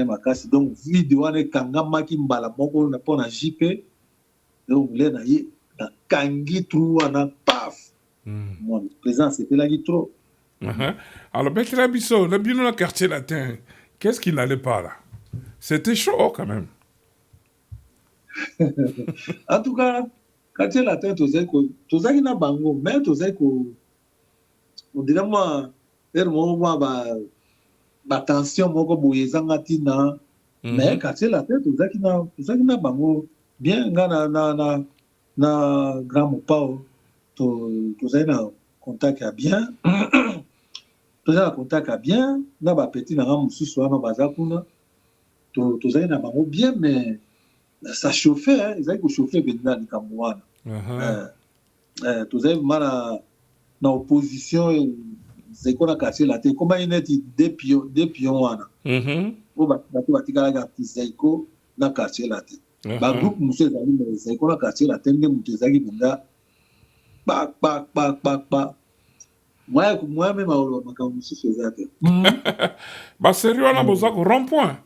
makasi donc video wana ekangamaki mbala moko na mpo na JP donc le na ye na kangi trou wana paf mon président sepelaki trop. Alors Betla Bisso na bino na quartier latin qu'est-ce qui n'allait pas là? C'était chaud quand même. En tout cas, quartier latin, tozaki na bango, mais tozaki on dirait moi, tension moko boye zanga tina, mais quartier latin, tozaki na bango, bien nga na grand mopao, tozaki na contact ya bien. toza na contact ya bien na bapeti na nga mosusu wana baza kuna tozali na bango bien mais ça chauffe ezali kochauffe mpenza likambo wana tozali vraimen na opposition zeko na quartier la te ekomaki neti de pion wana po bato batikalaki artiste zaiko na quartier la te bagroupe mosusu ezali me zaiko na quartier la te nde moto ezalaki mpenza kpakpakpakpakpa moya meme aoloba makambo mosusu eza te baseri wana boza ko rond point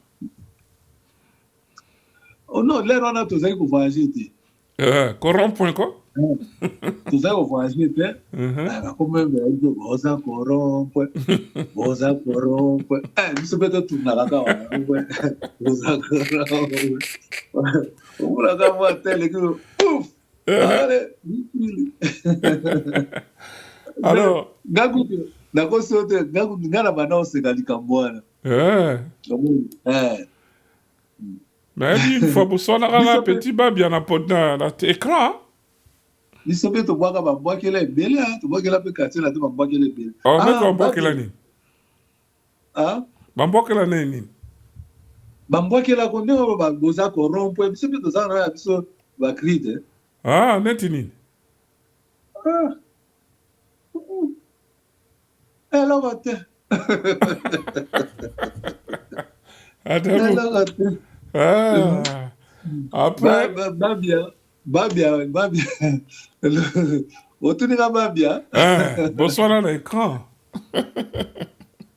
non lere wana tozali kovoyage te ko rond point ko tozali kovoyage te bakomeme boza korompe boza korompe biso mpe totunaka kaka wana boza korompe omonaka mwa teleki ouf ale alors ngakutu nakoso te nga na bana oseka likambo wana mais une fois boswanaka na petit babia na écran biso mpe tobwaka babwakela ebele tobwakela mpe quartier na te babwakela ebele meke bambwakela nini bambwakela nini nini bambwakelako ndenge boza korompe biso mpe tozala na ya biso bakri te neti nini eloko te eloko te après babia otunika babia boswana na écran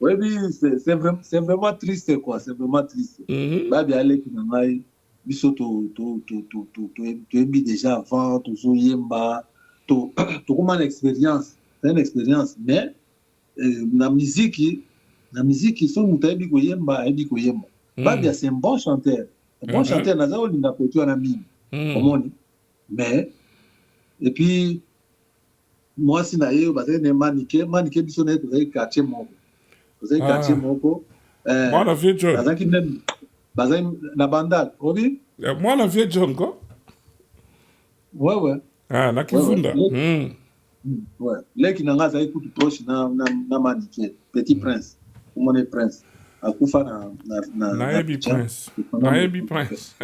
oui c'est vraiment triste quoi c'est vraiment triste babia aleki na ngai biso toyebi déjà avant tozoyemba tokoma na expérience c'est une expérience mais na miziki so moto ayebi koyemba babia c'est un bon chanteur naza kolinga peti wana mingi omoni mais et puis mwasi na ye bazali na manike biso na ye tozali quartier moko mwana vieux john bazalaki même bazali na bandal obi mwana vieux john ko ouais na kivunda ouais leki na nga azali kutu proche na manike petit prince omoni prince akufa nayebi prince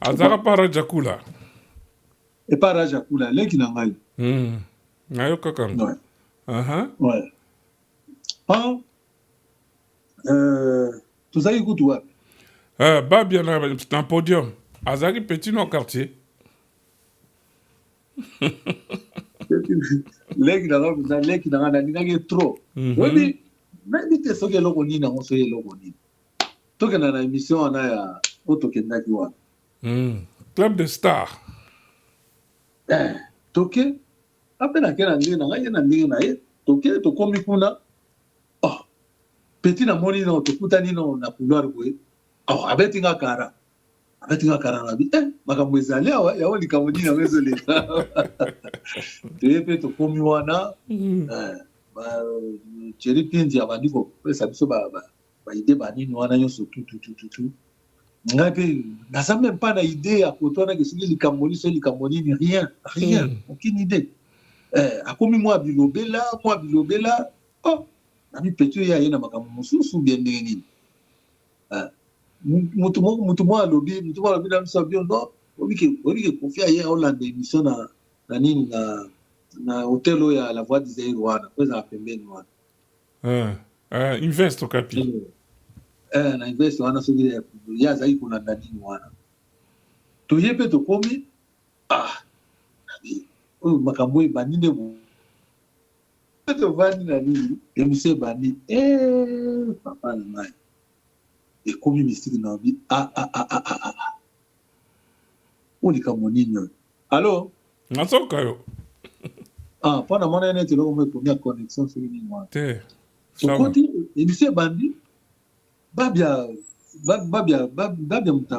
azaka pa rajakula epa rajakula leki na ngai nayokaka ngo ouais tozalaki kutu wapi babia na podium azalaki petit no quartier leki na nga nalingaki trop oyebi nayebi te soki eloko nini yango soki eloko nini tokenda na émission wana ya oyo tokendaki wana club de star toke ape nake na ndenge na ngai ye na ndenge na ye toke tokomi kuna peti namoni no tokutani no na couloir boye abetinga kara na bi makambo ezali awa yawo likambo nini yango ezoleka toye mpe tokomi wana Thierry Pindi abandi kopesa biso baide banini wana nyonso tututututu ngai mpe naza même pas na idée ya kotonaki soki likambo nini rien aucune idée akomi mwa bilobela nami peti oyo aye na makambo mosusu bie ndenge nini mutu mwa alobi na biso bio no obike kofi aye aolanda émission na nini na hotel oyo ya la voix du Zaïre wana po ezala pembeni wana invest okapi na invest wana soki ye azali kolanda nini wana toye mpe tokomi oyo makambo oyo ebandi nde tovandi na nini émission ebandi papa na ngai ekomi mystique na obi oyo likambo nini oyo alo nazoka yo mpona mwana ye neti eloko mo ekomi ya connexion soki nini wana te tokoti émission ebandi babia mutu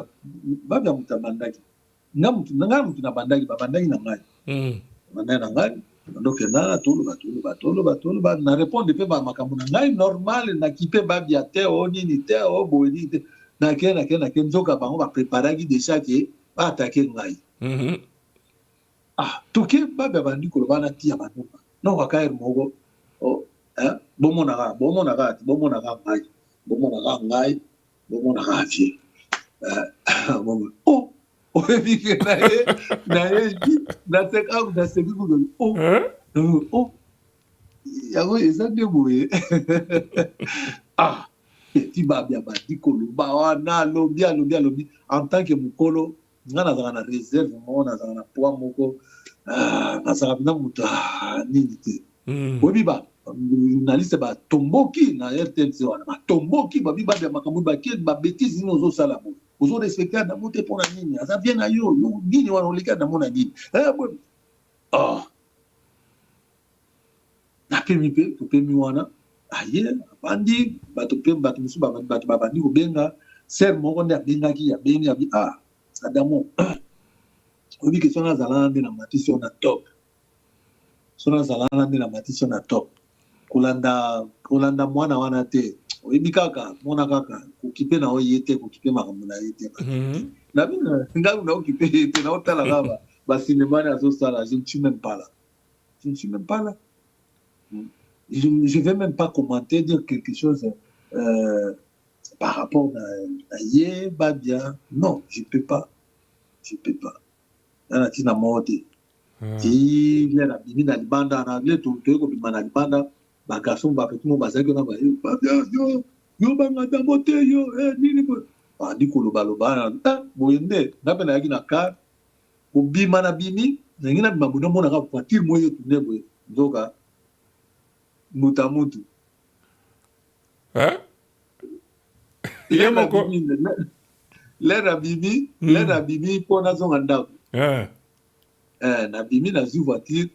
abandaki nga mutu nabandaki babandaki na ngai bandaki na ngai bandokendana toloba na répondre mpe bamakambo na ngai normal naki mpe babia te o nini te o boye nini te nake nzoka bango bapreparaki déjà ke baatake ngai toke babia bandi koloba na tia bandoka nokaka ere moko bomonaka ngai bomonaka vie oh oyebi ke na ye naseki kuno oh yango eza nde boye ti babia badi koloba wana alobi en tant que mokolo nga nazalaka na réserve moko nazalaka na poids moko nazalaka mpena moto nini te oyebi journaliste batomboki na rtnc wana batomboki babi babia makambo bakie babétise nini ozosala boye ozorespecte adamo te mpona nini aza bien na yo nini wana oleki adamo na nini napemi mpe topemi wana aye abandi bato mosusu bato babandi kobenga ser moko nde abengi abi adamo oyebi ke soki nazalana nde na matisi yo na top soki nazalana nde na matisi yo na top kolanda mwana wana te oyebi kaka mona kaka kokipe na oye te kokipe makambo na ye te ngai naokipe ye te naotala kaka basinemani azosala je ne suis même pas là je ne vais même pas commenter, dire quelque chose par rapport à Yé, Babia. Non, je ne peux pas. Il y a une mort. Il y a une bimine à l'Ibanda, en anglais, tout le monde à l'Ibanda. Bagason, Bapetumo, Bazak, Babia, yo, Bangada, Mote, yo, Nini. Dit Kolobaloba, Moyende, Napena Ginaka, Obi Manabini, Nina Babuno Monara, Patir Moyo, Nebo, Zoga. Mutamutu. Hein? Lera bibi pona zonga ndako. Na bimi na zu voiture,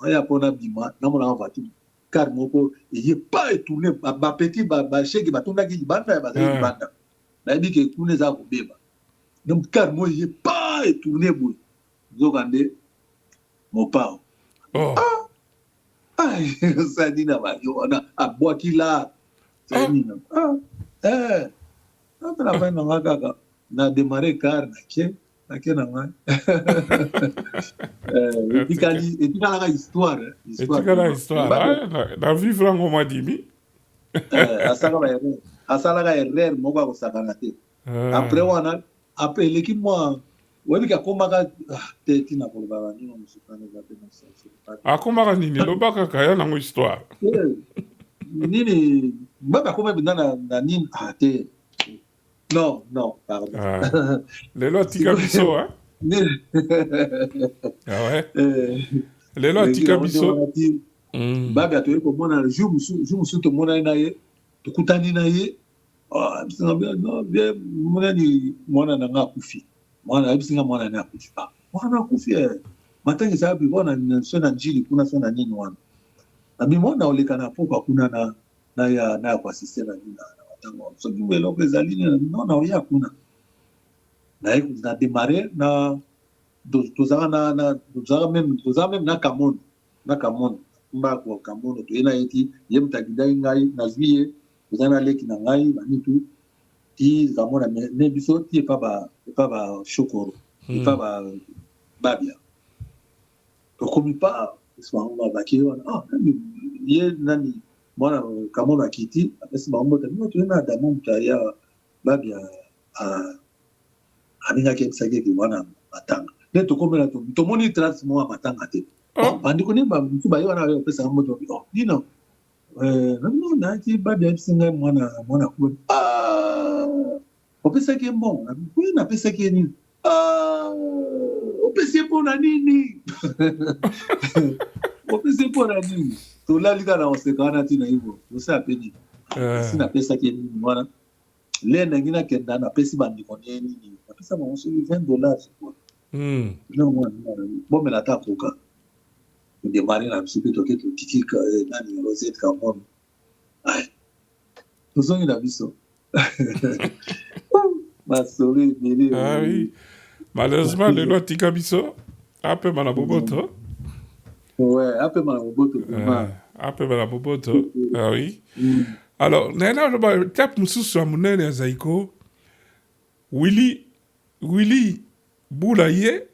ya pona bima, na mona voiture. Car moko il pas tourné ba petit ba cheki ba tonda ki banda ya ba banda. Na bi ke tourné za ko beba. Donc car mo il pas tourné boy. Zogande mo pa. Sadina bayo abwakila sadina na fin na ngaka na démarrer car na ke na ngai etikala histoire na vivre ngo madimi asala erreur moko akosakana te après eleki mwa oyebi akomaka te tina kolobaka nino mosukani eza pe akomaka nini loba kaka ya nango histoire nini babe akoma benda na nini te non pardon lelo atika biso lelo atika biso babe atoyei komona jour mosusu tomonani na ye tokutani na ye monani mwana na nga akufi mwana ayebisinga mwana ne akufi mwana akufi matangi eza yapi wana so na njili kuna so na nini wana nabi mwana oleka na pokwa kuna na ya kuasiste na nini na matango soki mo eloko ezali nona oya kuna na démarrer na tozala meme na kamono mbako kamono toye na ye ti ye mutakidai ngai nazwi ye toza na leki na ngai banitu ti zamona ne biso ti epa ba shokoro epa ba babia tokomi pa bango babaki wana ye nani mwana kamono akiti apesi bango mota bino toye na adamo moto aya babia alingaki yebisaki eke wana matanga nde tokomela tomoni trace moko ya matanga te bandeko nde bamotu baye wana opesaka moto dino naki babia yebisi ngai mwana kuwe opesaki ye mbongo napesaki ye nini opesi ye mpona nini opesi ye mpona nini tolali kaka na oseka wana ntina ivo osala pe nini si napesaki ye nini wana le ndenge nakenda napesi bandeko ne nini napesa bango soki $20 bomela ata koka todemare na biso mpe toke totiki nani rosette cameroun tozongi na biso masolo ebele malheureusement lelo atika biso apema na boboto apema na boboto apema na boboto oui alors naena oloba tape mosusu ya monene ya zaiko Willy bula ye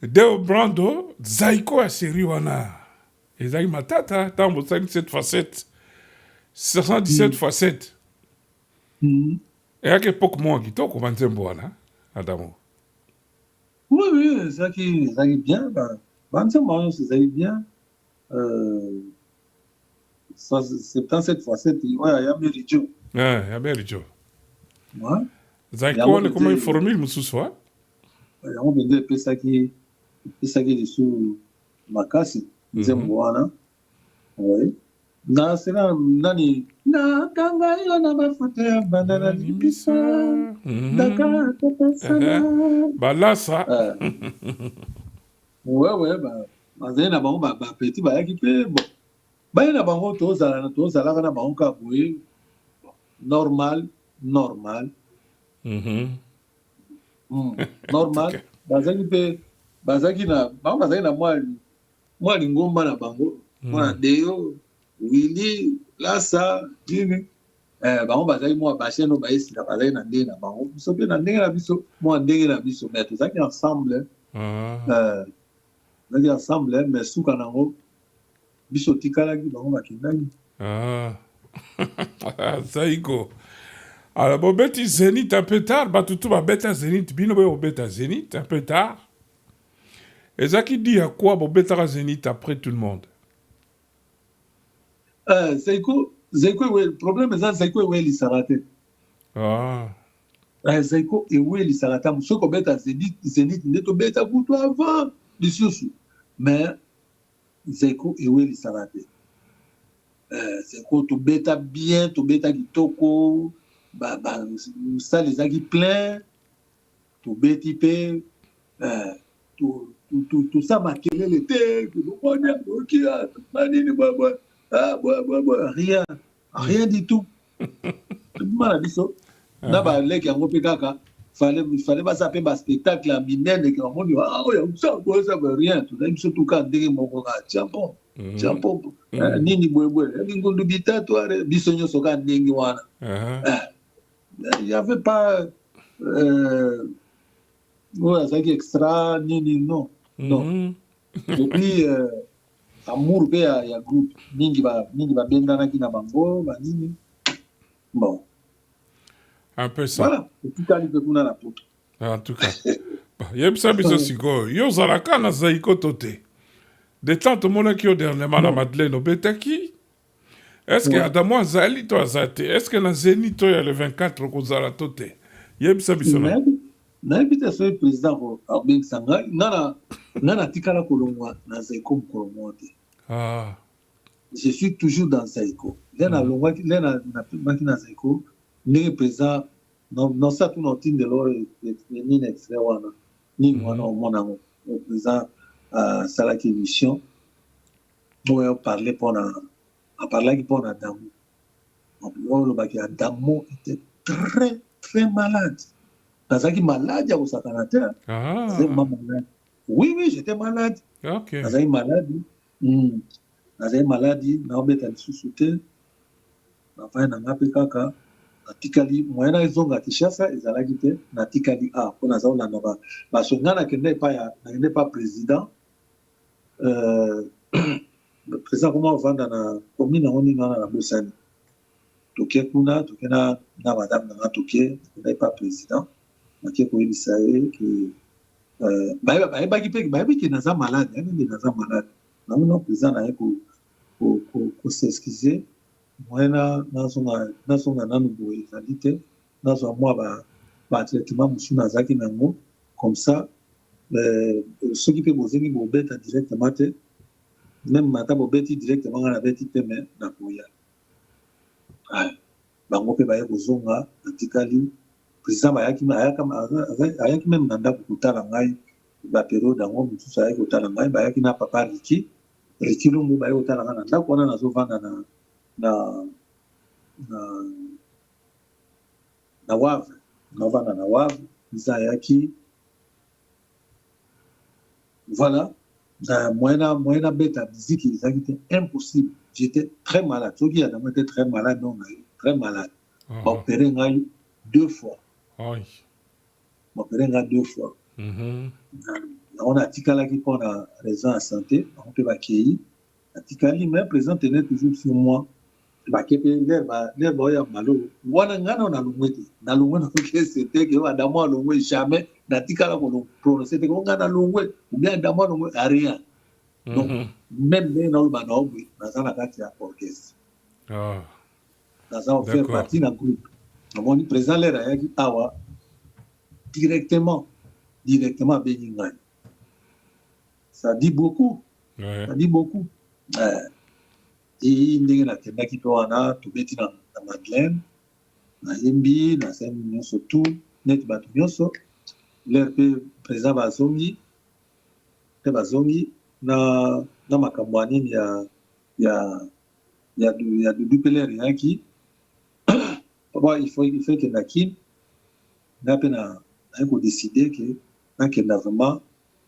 Deo Brando zaiko ya seri wana ezalaki matata ntango bosali 7 x 7 717 x 7 eyaki epoke moko kitoko banzembo wana Adamo. Oui, ça qui bien. Banzembo c'est bien. 77 x 7, ouais, il y a Meridio. Ouais, il y a Meridio. Ouais. Zaiko wana koma une formule mususu wa? On veut dire pesa qui dessous makasi nzembo wana. Oui. Na sera nani na kanga yo na mafuta bandana libisa daka topesana balasa ouais bazali na bango ba petit bayaki pe bon baye na bango tozalaka na bango ka boye normal normal bazalaki na bango bazali na mwali ngomba na bango mwana deyo wili lasa nini bango bazali mwa basheno bayesika bazali na ndenge na bango biso mpe na ndenge na biso mwa ndenge na biso mais tozalaki ensemble tozalaki ensemble mais suka nango biso tikalaki bango bakendaki Zaiko. Alors, bobeti Zénith un peu tard, batutu babeta Zénith, bino boyo bobeta Zénith un peu tard. Et ça qui dit à quoi bobeta Zénith après tout le monde? Zaiko, le problème c'est Zaiko il s'arrête. Zaiko il s'arrête. Ce qu'on beta Zénith, n'est to beta pour toi avant, les choses. Mais Zaiko il s'arrête. Zaiko to beta bien, to beta kitoko. Ça les a qui plein tout bétipé tout ça m'a quitté l'été rien du tout maladiso na ba leki yango pe kaka fallait pas saper ba spectacle à minene que on dit ça rien tout ça tout cas ndenge moko ka champo nini boy ngundu bitatu are bisonyo soka ndenge wana il n'y avait pas ça qui extra nini non et puis amour pe ya groupe mingi ba bendana ki na bango ba nini bon un peu ça voilà tout cas de kuna na poto en tout cas yebisa biso siko yo zalaka na Zaiko tote de tant mona ki o dernièrement na Madeleine obetaki. Est-ce que Adamo azali to azate? Est-ce que na Zénith to ya le 24 kozala tote? Yebisa biso na. Na ebita so président ko Abeng Sanga nana tikala kolongwa na Zaiko kolongwa te. Je suis toujours dans Zaiko. Lena longwa lena na Zaiko ni président non ça tout non tin de l'or ni extrait wana ni wana au mona au président salaki émission pour parler pendant à parler pour Adamo. Adamo était très, très malade. Nazaki malade, il y a aussi malade. Oui, j'étais malade. Ok. Nazaki malade. Nazaki malade, naobeta lisusuté. Enfin, nangape kaka. Natikali, moyena izonga Kinshasa, ezalaki te, natikali pour nazao na naba. Parce que ngana kende pas président. Le président comment vendre na commune on est dans la Bosanie. Toké kuna na madame na toké, n'est pas président. Makie ko ibisaye que ba ki naza malade, ni naza malade. Na non président na ko s'excuser. Moi na songa nanu boye valité. Na zo moi ba traitement musu nazaki nango comme ça ceux qui peut bozengi bobeta directement te même mata bobeti directement na beti teme na koya bango pe baye kozonga atikali président ayaki même na ndako kotala ngai ba période yango mususu ayaki kotala ngai bayaki na papa Riki Lungu baye kotala ngai na ndako wana nazovanda na wave novanda na wave isa ayaki voilà. Moyena beta musique, c'était impossible. J'étais très malade. Ceux qui Adamo était très malade, non, très malade. Opéré ngai 2 fois. Opéré ngai 2 fois. On a tikala qui pour la raison à santé, on peut accueillir. atikali mais président tenait toujours sur moi bakepe l'air boya malo wana ngana na lungwete na lungwe que c'était que adamo lungwe jamais natikala ko prononcer que ngana lungwe ou bien adamo lungwe a rien donc même les na ba na obwi na sana kati ya orchestre dans un faire partie d'un groupe mon président l'air a dit awa directement Beninga. Ça dit beaucoup. Ça dit beaucoup. Et ndenge na kenda ki wana to beti na Madeleine na Yembi na semi nyonso tout net batu nyonso l'air pe président bazongi na makambo anini ya du peler yaki il faut que nakim na pe na ko décider que na kenda vraiment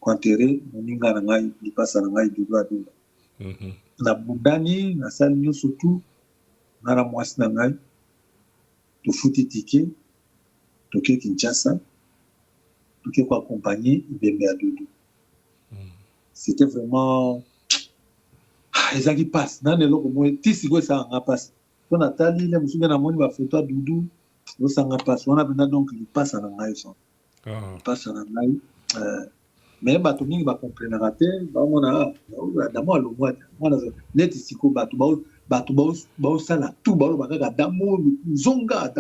enterrer moninga na ngai lipasa na ngai du droit na budani na sali nyonso tout na la mwasi na ngai tofuti tike toke Kinshasa toke ko accompagner Ibembe ya Doudou. C'était vraiment ezaki passe na lelo ko mo tisi ko sa nga passe to na tali le musunga na moni ba photo Doudou no sanga passe wana benda donc lipasa na ngai so passe na ngai mais bato mingi ba comprendra te ba mona damo alongwa mona net siko bato ba sala tout ba kaka damo zonga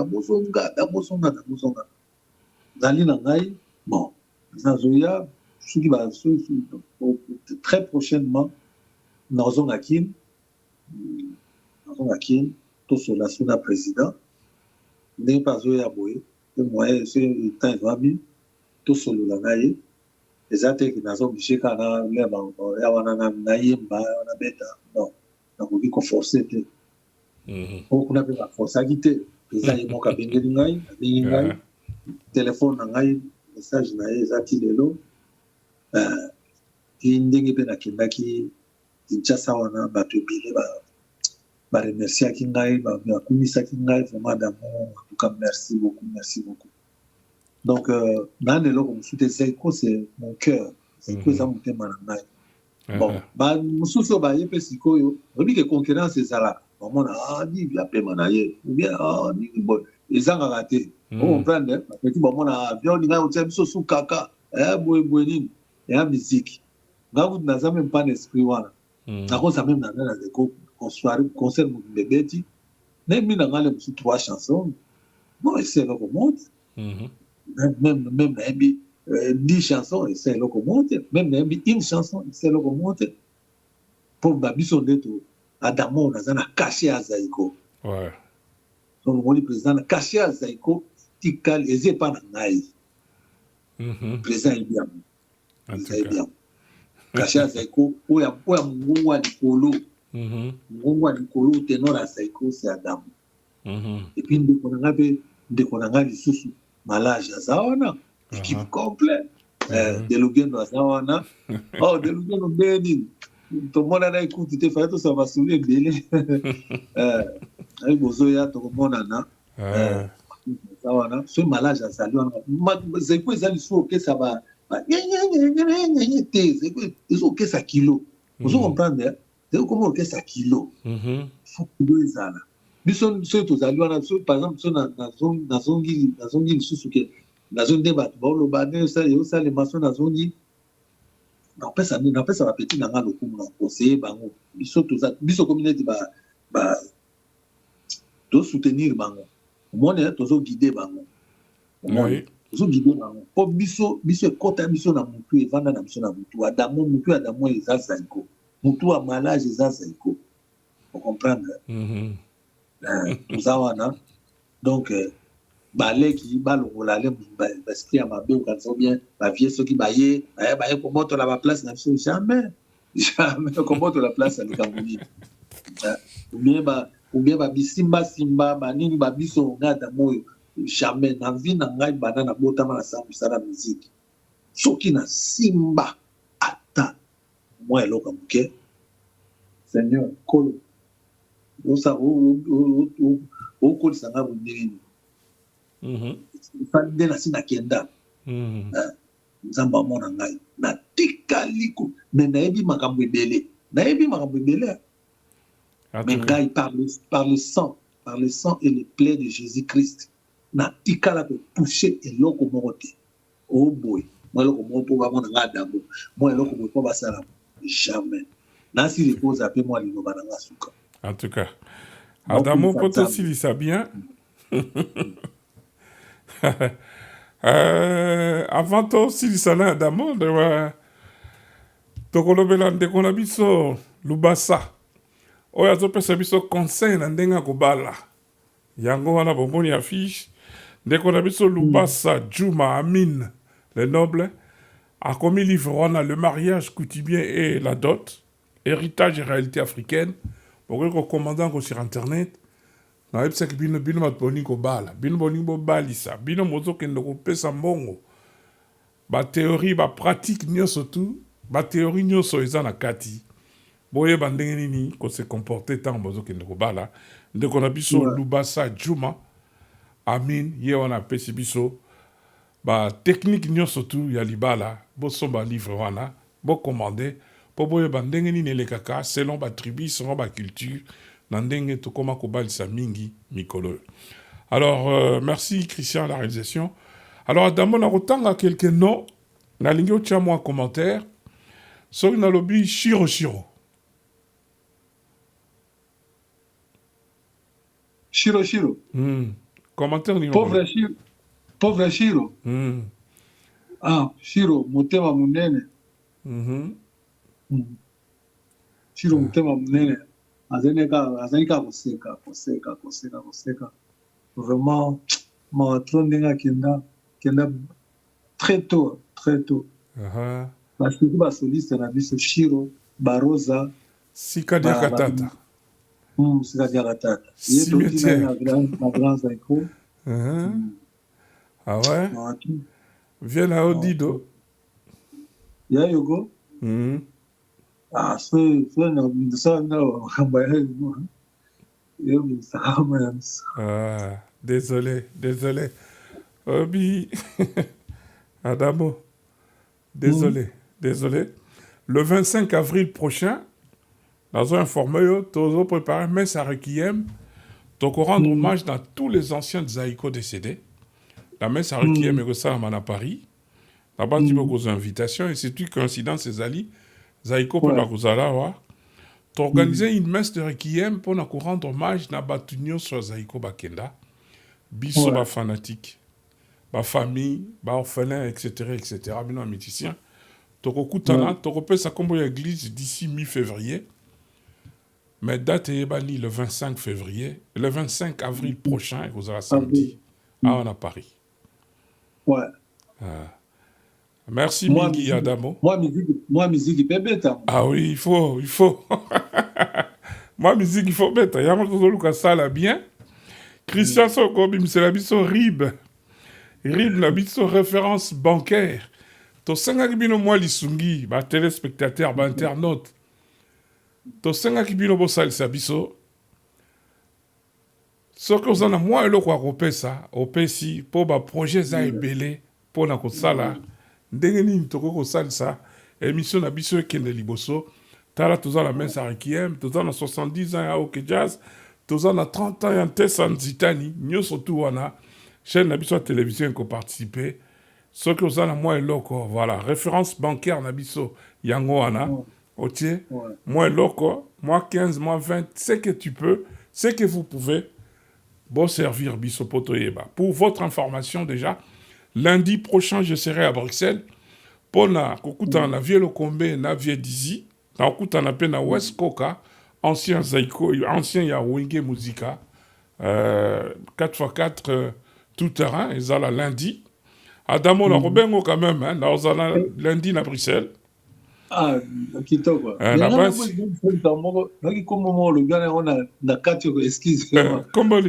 zali na ngai bon ça zoya suki ba très prochainement na zonga kin to sola suna président ne pas zoya boye moi c'est temps vabi to solo la ngai ezate ki nazo bishika na le ba ya wana na yemba na beta non na ko ko forcer te ko kuna pe ba forcer kite pesa yemo ka bengeli ngai téléphone na ngai message na ezati lelo ndenge pe na kindaki Kinshasa wana bato ebele ba remercier ki ngai ba kumisa ki ngai vraiment d'amour en tout cas merci beaucoup donc dans le logo musuté Zaiko c'est mon cœur c'est que ça monte manangai bon ba mususo ba yepe sikoyo obi ke concurrence ezala vraiment ni via pe manaye ou bien ni bon ezanga raté on comprendre petit bon mona avion ni ngai otia biso su kaka boy ni ya musique ngaku na za même pas l'esprit wana na ko ça même na Zaiko concert mu bebeti même na ngale musu 3 chansons bon c'est le monde même 10 chansons et c'est le commenter même une chanson c'est le commenter pour babiso ndeto adamo nazana caché à Zaiko donc mon président caché à Zaiko tikal eze pa na ngai président bien caché à Zaiko oya mungwa likolo tenor à Zaiko c'est Adamo et puis ndeko na ngai lisusu malage azawana équipe complète de Lugendo azawana de Lugendo beni to mona na écoute te fa to ça va soulever belé ay bozo ya to mona na azawana ce malage azaliwana Zaiko ezali so que ça va te Zaiko ezo que ça kilo vous comprendre c'est comment que ça kilo faut que ezala biso to zaliwana par exemple na zongi lisusu ke na zonde bato ba lo ba ne ça yo ça les maçons na zongi na pesa ba petit na ngalo kumu na conseiller bango biso communauté ba to soutenir bango mone to zo guider bango zo guider bango po biso kota biso na mutu evanda na biso na mutu adamo eza Zaiko mutu a malage eza Zaiko vous comprendre tuzawana donc baleki balongola le basiki ya mabe ukanisa bien ba vie soki baye ko moto la ba place na biso jamais ko moto la place na kambuni ou bien ba bisimba ba nini ba biso ngada moyo jamais na vie na ngai banana botama na sambusa na musique soki na simba ata moi eloko muke Seigneur kolo osa okolisa nga bondeni nde nasi nakenda nzambe amona ngai natikali me nayebi makambo ebele nayebi makambo ebele mais ngai par le sang et les plaies de Jésus-Christ natikala kotouche eloko moko te o boye moi eloko moko mpo bamona ngai Adamo moi eloko boye mpo basala jamais nasi reposa mpe moi liloba na nga suka en tout cas Adamo mpo tosilisa bien avant tosilisa na Adamo tokolobela ndeko na biso Lubasa oyo azopesa biso conseil na ndenge ya kobala yango wana bomoni affiche ndeko na biso Lubasa Juma Amin le noble a commis livre wana le mariage coutumier et la dot héritage et réalité africaine bokoki kokomanda yango sur internet nayebisaki bino bato boni kobala bino boni bobalisa bino mozokende kopesa mbongo batheorie bapratique nyonso tu batheorie nyonso eza na kati boyeba ndenge nini kose comporte ntango bozokende kobala ndeko na biso Lubasa Juma Amin ye wana apesi biso batechnique nyonso tu ya libala bosomba livre wana bokomande mpo boyeba ndenge nini elekaka selon batribu selon baculture na ndenge tokoma kobalisa mingi mikolo. Alors merci Christian à la réalisation. Alors Adamo na kotanga quelques noms na lingi otia moi commentaire soki na lobi Shiro commentaire ni pauvre Shiro ah Shiro motema munene Shiro motema munene azalika koseka vraiment maatro ndenge akenda très tôt basuki basoliste na biso Shiro barosa Sika Diakatata cimetière na grand Zaiko ah ouais viens à Odido ya yogo ah désolé Obi Adamo désolé le 25 avril prochain dans un format tozo préparé messe à requiem donc rendre hommage dans tous les anciens Zaïko décédés la messe à requiem est ça à Paris là-bas tu peux causer invitation et c'est une coïncidence ces ali Zaïko pour la Kozala t'organiser une messe de requiem pour nous rendre hommage na batunyo sur Zaïko Bakenda biso ba fanatique ba famille ba orphelin etc bino méticien tokokutana tokopesa kombo ya église d'ici mi-février mais date est bali le 25 février le 25 avril prochain vous aurez samedi à Paris merci Mingi Adamo. Moi musique bébête. Ah oui, il faut. Moi musique il faut bête. Yama tozoluka sala bien. Christian Soko bimse la biso Rib na biso référence bancaire. To senga kibino moi lisungi ba téléspectateur ba internaute. To senga kibino bo salisa biso. Soko ozana moi eloko akopesa opesi po ba projet za ebele po na kosala. Ndenge nini toko kosalisa émission na biso ekende liboso tala toza la messe à requiem toza na 70 ans ya OK Jazz toza na 30 ans ya Ntesa Nzitani nyonso tu wana chaîne na biso ya télévision ko participer soki oza na moi eloko voilà référence bancaire na biso yango wana otie moi eloko moi 15 moi 20 c'est que tu peux c'est que vous pouvez bon servir biso poto yeba pour votre information déjà. Lundi prochain, je serai à Bruxelles pour na kokuta na Vieux Lokombe na Vieux Dizi, na kokuta na pe na West Coca, ancien Zaïko, ancien ya Wenge Musica, 4x4 tout terrain, et ça la lundi. Adamo na Robengo quand même, hein, na ozala lundi na Bruxelles. Ah, kitoko. Na basi. Naki kombo mo le gars on na kati ko excuse. Kombo li.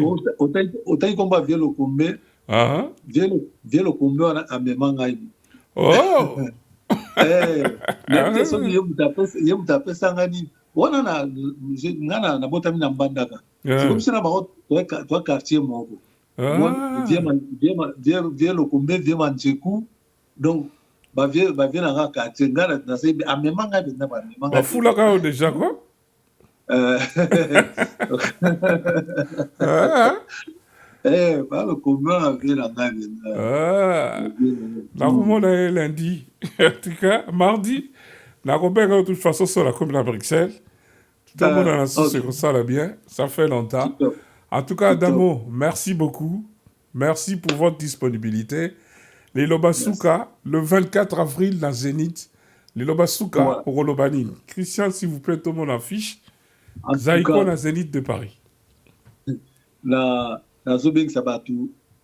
Otai komba Vieux Lokombe. Ah, Vieux Lokombe wana amema ngai. Oh. Mais soki ye mutapesa ngani wana na botami na mbandaka. C'est comme si na ba toi quartier moko. Vieux Lokombe, Vieux Manjeku. Donc bavie nanga quartier nga na sai amemanga bina ba memanga bafulaka déjà quoi bakomona bavie nanga bina nakomona lundi en tout cas mardi nakobenga de toute façon sur la commune à Bruxelles tout le monde en a su c'est comme ça là bien ça fait longtemps en tout cas Adamo merci beaucoup merci pour votre disponibilité les Lobasuka le 24 avril dans Zénith les Lobasuka au Rolobanine Christian s'il vous plaît tout le monde affiche Zaiko na Zénith de Paris na zobengisa bato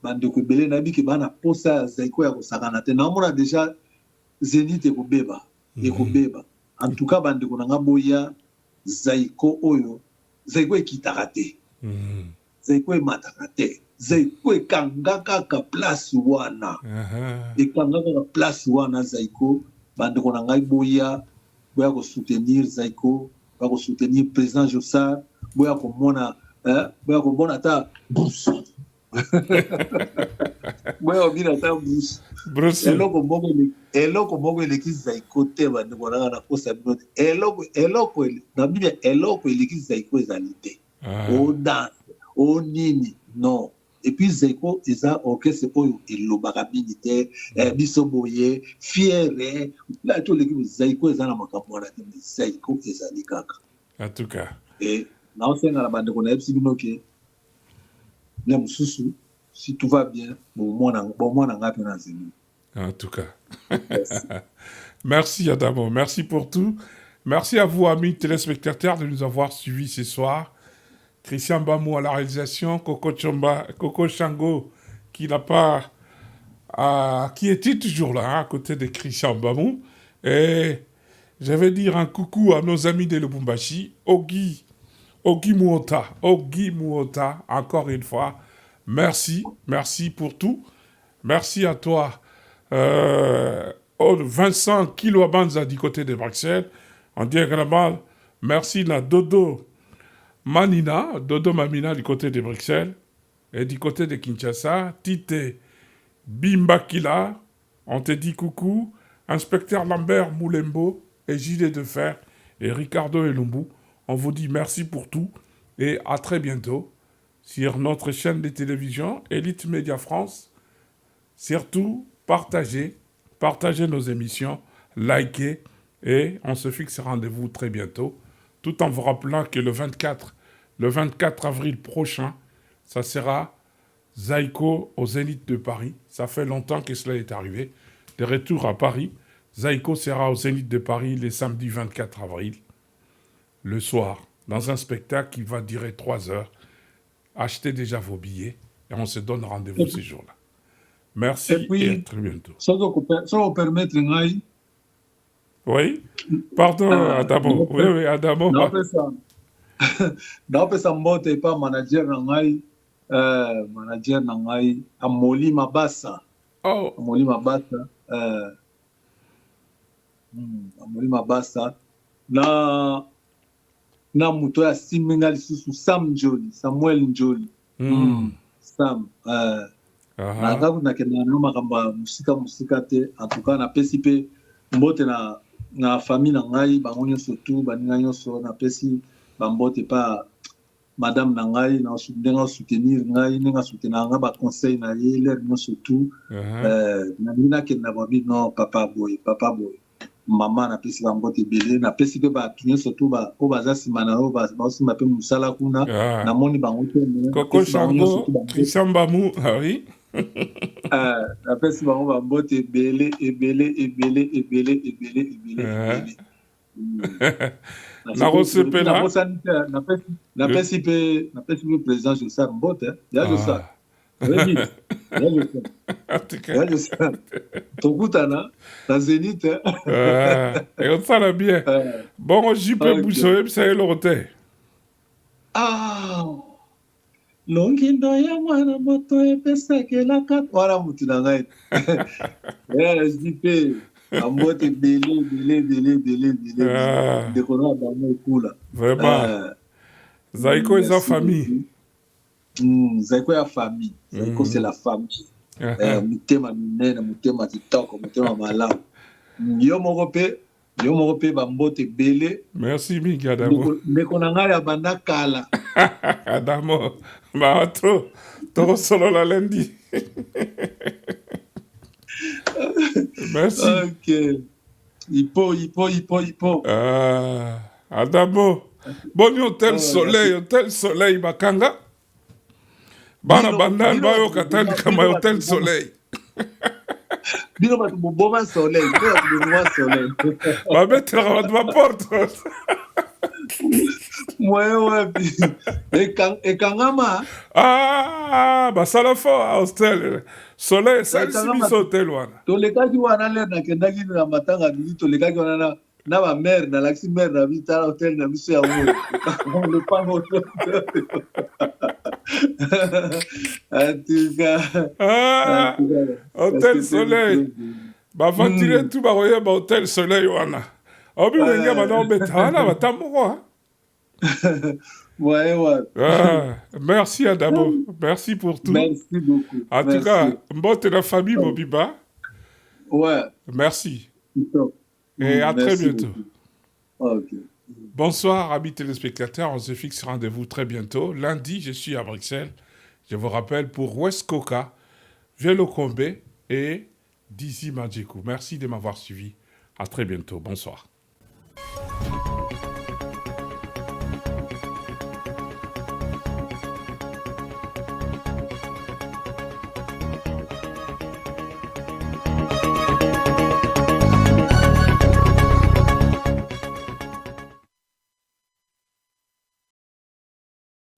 bandeko ebele nayebi ke bana posa Zaiko ya kosakana te naomona déjà Zénith ekobeba en tout cas bandeko na nga boya Zaiko oyo Zaiko ekitaka te Zaiko emataka te Zaiko ekangaka ka place wana Zaiko bandeko na ngai boya ko soutenir Zaiko ko soutenir président Jossard boya komona ta bouche boya obina ta bouche eloko moko eleki Zaiko te bandeko na nga na kosa binote eloko na bibia eloko eleki Zaiko ezali te o danse o nini non et puis Zaiko eza orchestre oyo elobaka mingi te biso boye fiere la to l'équipe Zaiko eza na makambo wana te Zaiko ezali kaka en tout cas et na osenga na bandeko na yebisi bino ke le mususu si tout va bien bon mwana ngapi na zemi en tout cas merci Adamo merci pour tout merci à vous amis téléspectateurs de nous avoir suivis ce soir. Christian Bamou à la réalisation, Coco Chango qui n'a pas qui était toujours là à côté de Christian Bamou et je vais dire un coucou à nos amis de Lubumbashi, Ogi Muota, encore une fois merci pour tout merci à toi Vincent Kiloabanza du côté de Bruxelles on dit également merci à Dodo Mamina du côté de Bruxelles et du côté de Kinshasa, Tite Bimbakila, on te dit coucou, inspecteur Lambert Moulembo et JD de Fer et Ricardo Elumbu, on vous dit merci pour tout et à très bientôt sur notre chaîne de télévision Elite Média France. Surtout, partagez nos émissions, likez et on se fixe rendez-vous très bientôt. Tout en vous rappelant que le 24 avril prochain, ça sera Zaiko au Zénith de Paris. Ça fait longtemps que cela est arrivé. De retour à Paris, Zaiko sera au Zénith de Paris le samedi 24 avril, le soir, dans un spectacle qui va durer 3 heures. Achetez déjà vos billets et on se donne rendez-vous ces jours-là. Merci et, puis, et à très bientôt. Ça va permettre oui, pardon, Adamo. Oui, Adamo. Napesa mbote pa manager na ngai Amoli Mabasa. Oh. Amoli Mabasa na muto ya siminga lisusu Samuel Njoli. Sam na kenda na makamba musika te en tout cas na PCP mbote na famille na ngai bango nyonso tu baninga nyonso na pesi bambote pa madame na ngai na ndenga soutenir ngai ndenga soutenir nga ba conseil na ye l'air nyonso tu na mina ke na babi non papa boy mama na pesi bambote belé na pesi pe ba nyonso tu ba o baza simana o ba osima pe musala kuna na moni bango te Coco Chango Christian Bamou oui na pesi bango bambote ebele nakosepela napesi pe président Jossard mbote ya Jossard tokutana na Zénith ekosala bien bongo jipe buso oyebisa ye eloko te longindo ya mwana moto epesakelaka wana mutu na ngai jipe ambote belé ndeko na bango ekula vraiment Zaiko eza famille Zaiko ya famille Zaiko c'est la famille mutema minene mutema kitoko mutema malamu Yo moko pe bambote belé. Merci mingi Adamo. Ndeko na ngai ya banda kala. Adamo, toro solo la lundi. Merci. Ok. Ipo. Adamo. Bon, hôtel soleil, bakanga. Bana bandan bayo katani kama hôtel soleil. Bino batu boboma soleil. Bino batu boboma soleil. Babete la ma porte. Ouais. Et kangama. Basala fo hostel. Soleil, ça c'est hôtel wana. Tolekaki wana le na kendaki na matanga bili tolekaki wana na ba mère na laxi mère na vita hôtel na biso ya wo. On le pas hôtel. En tout cas. Hôtel soleil. Bafantile tout baroye ba hôtel soleil wana. Obi wenga bana betana batamoko. Ouais. Merci Adamo. Merci pour tout. Merci beaucoup. En tout cas, mbote la famille Mobiba. Ouais. Merci. Et à très bientôt. Ok. Bonsoir, amis téléspectateurs. On se fixe rendez-vous très bientôt. Lundi, je suis à Bruxelles. Je vous rappelle pour West Coca, Vielo Combe et Dizzy Majikou. Merci de m'avoir suivi. À très bientôt. Bonsoir.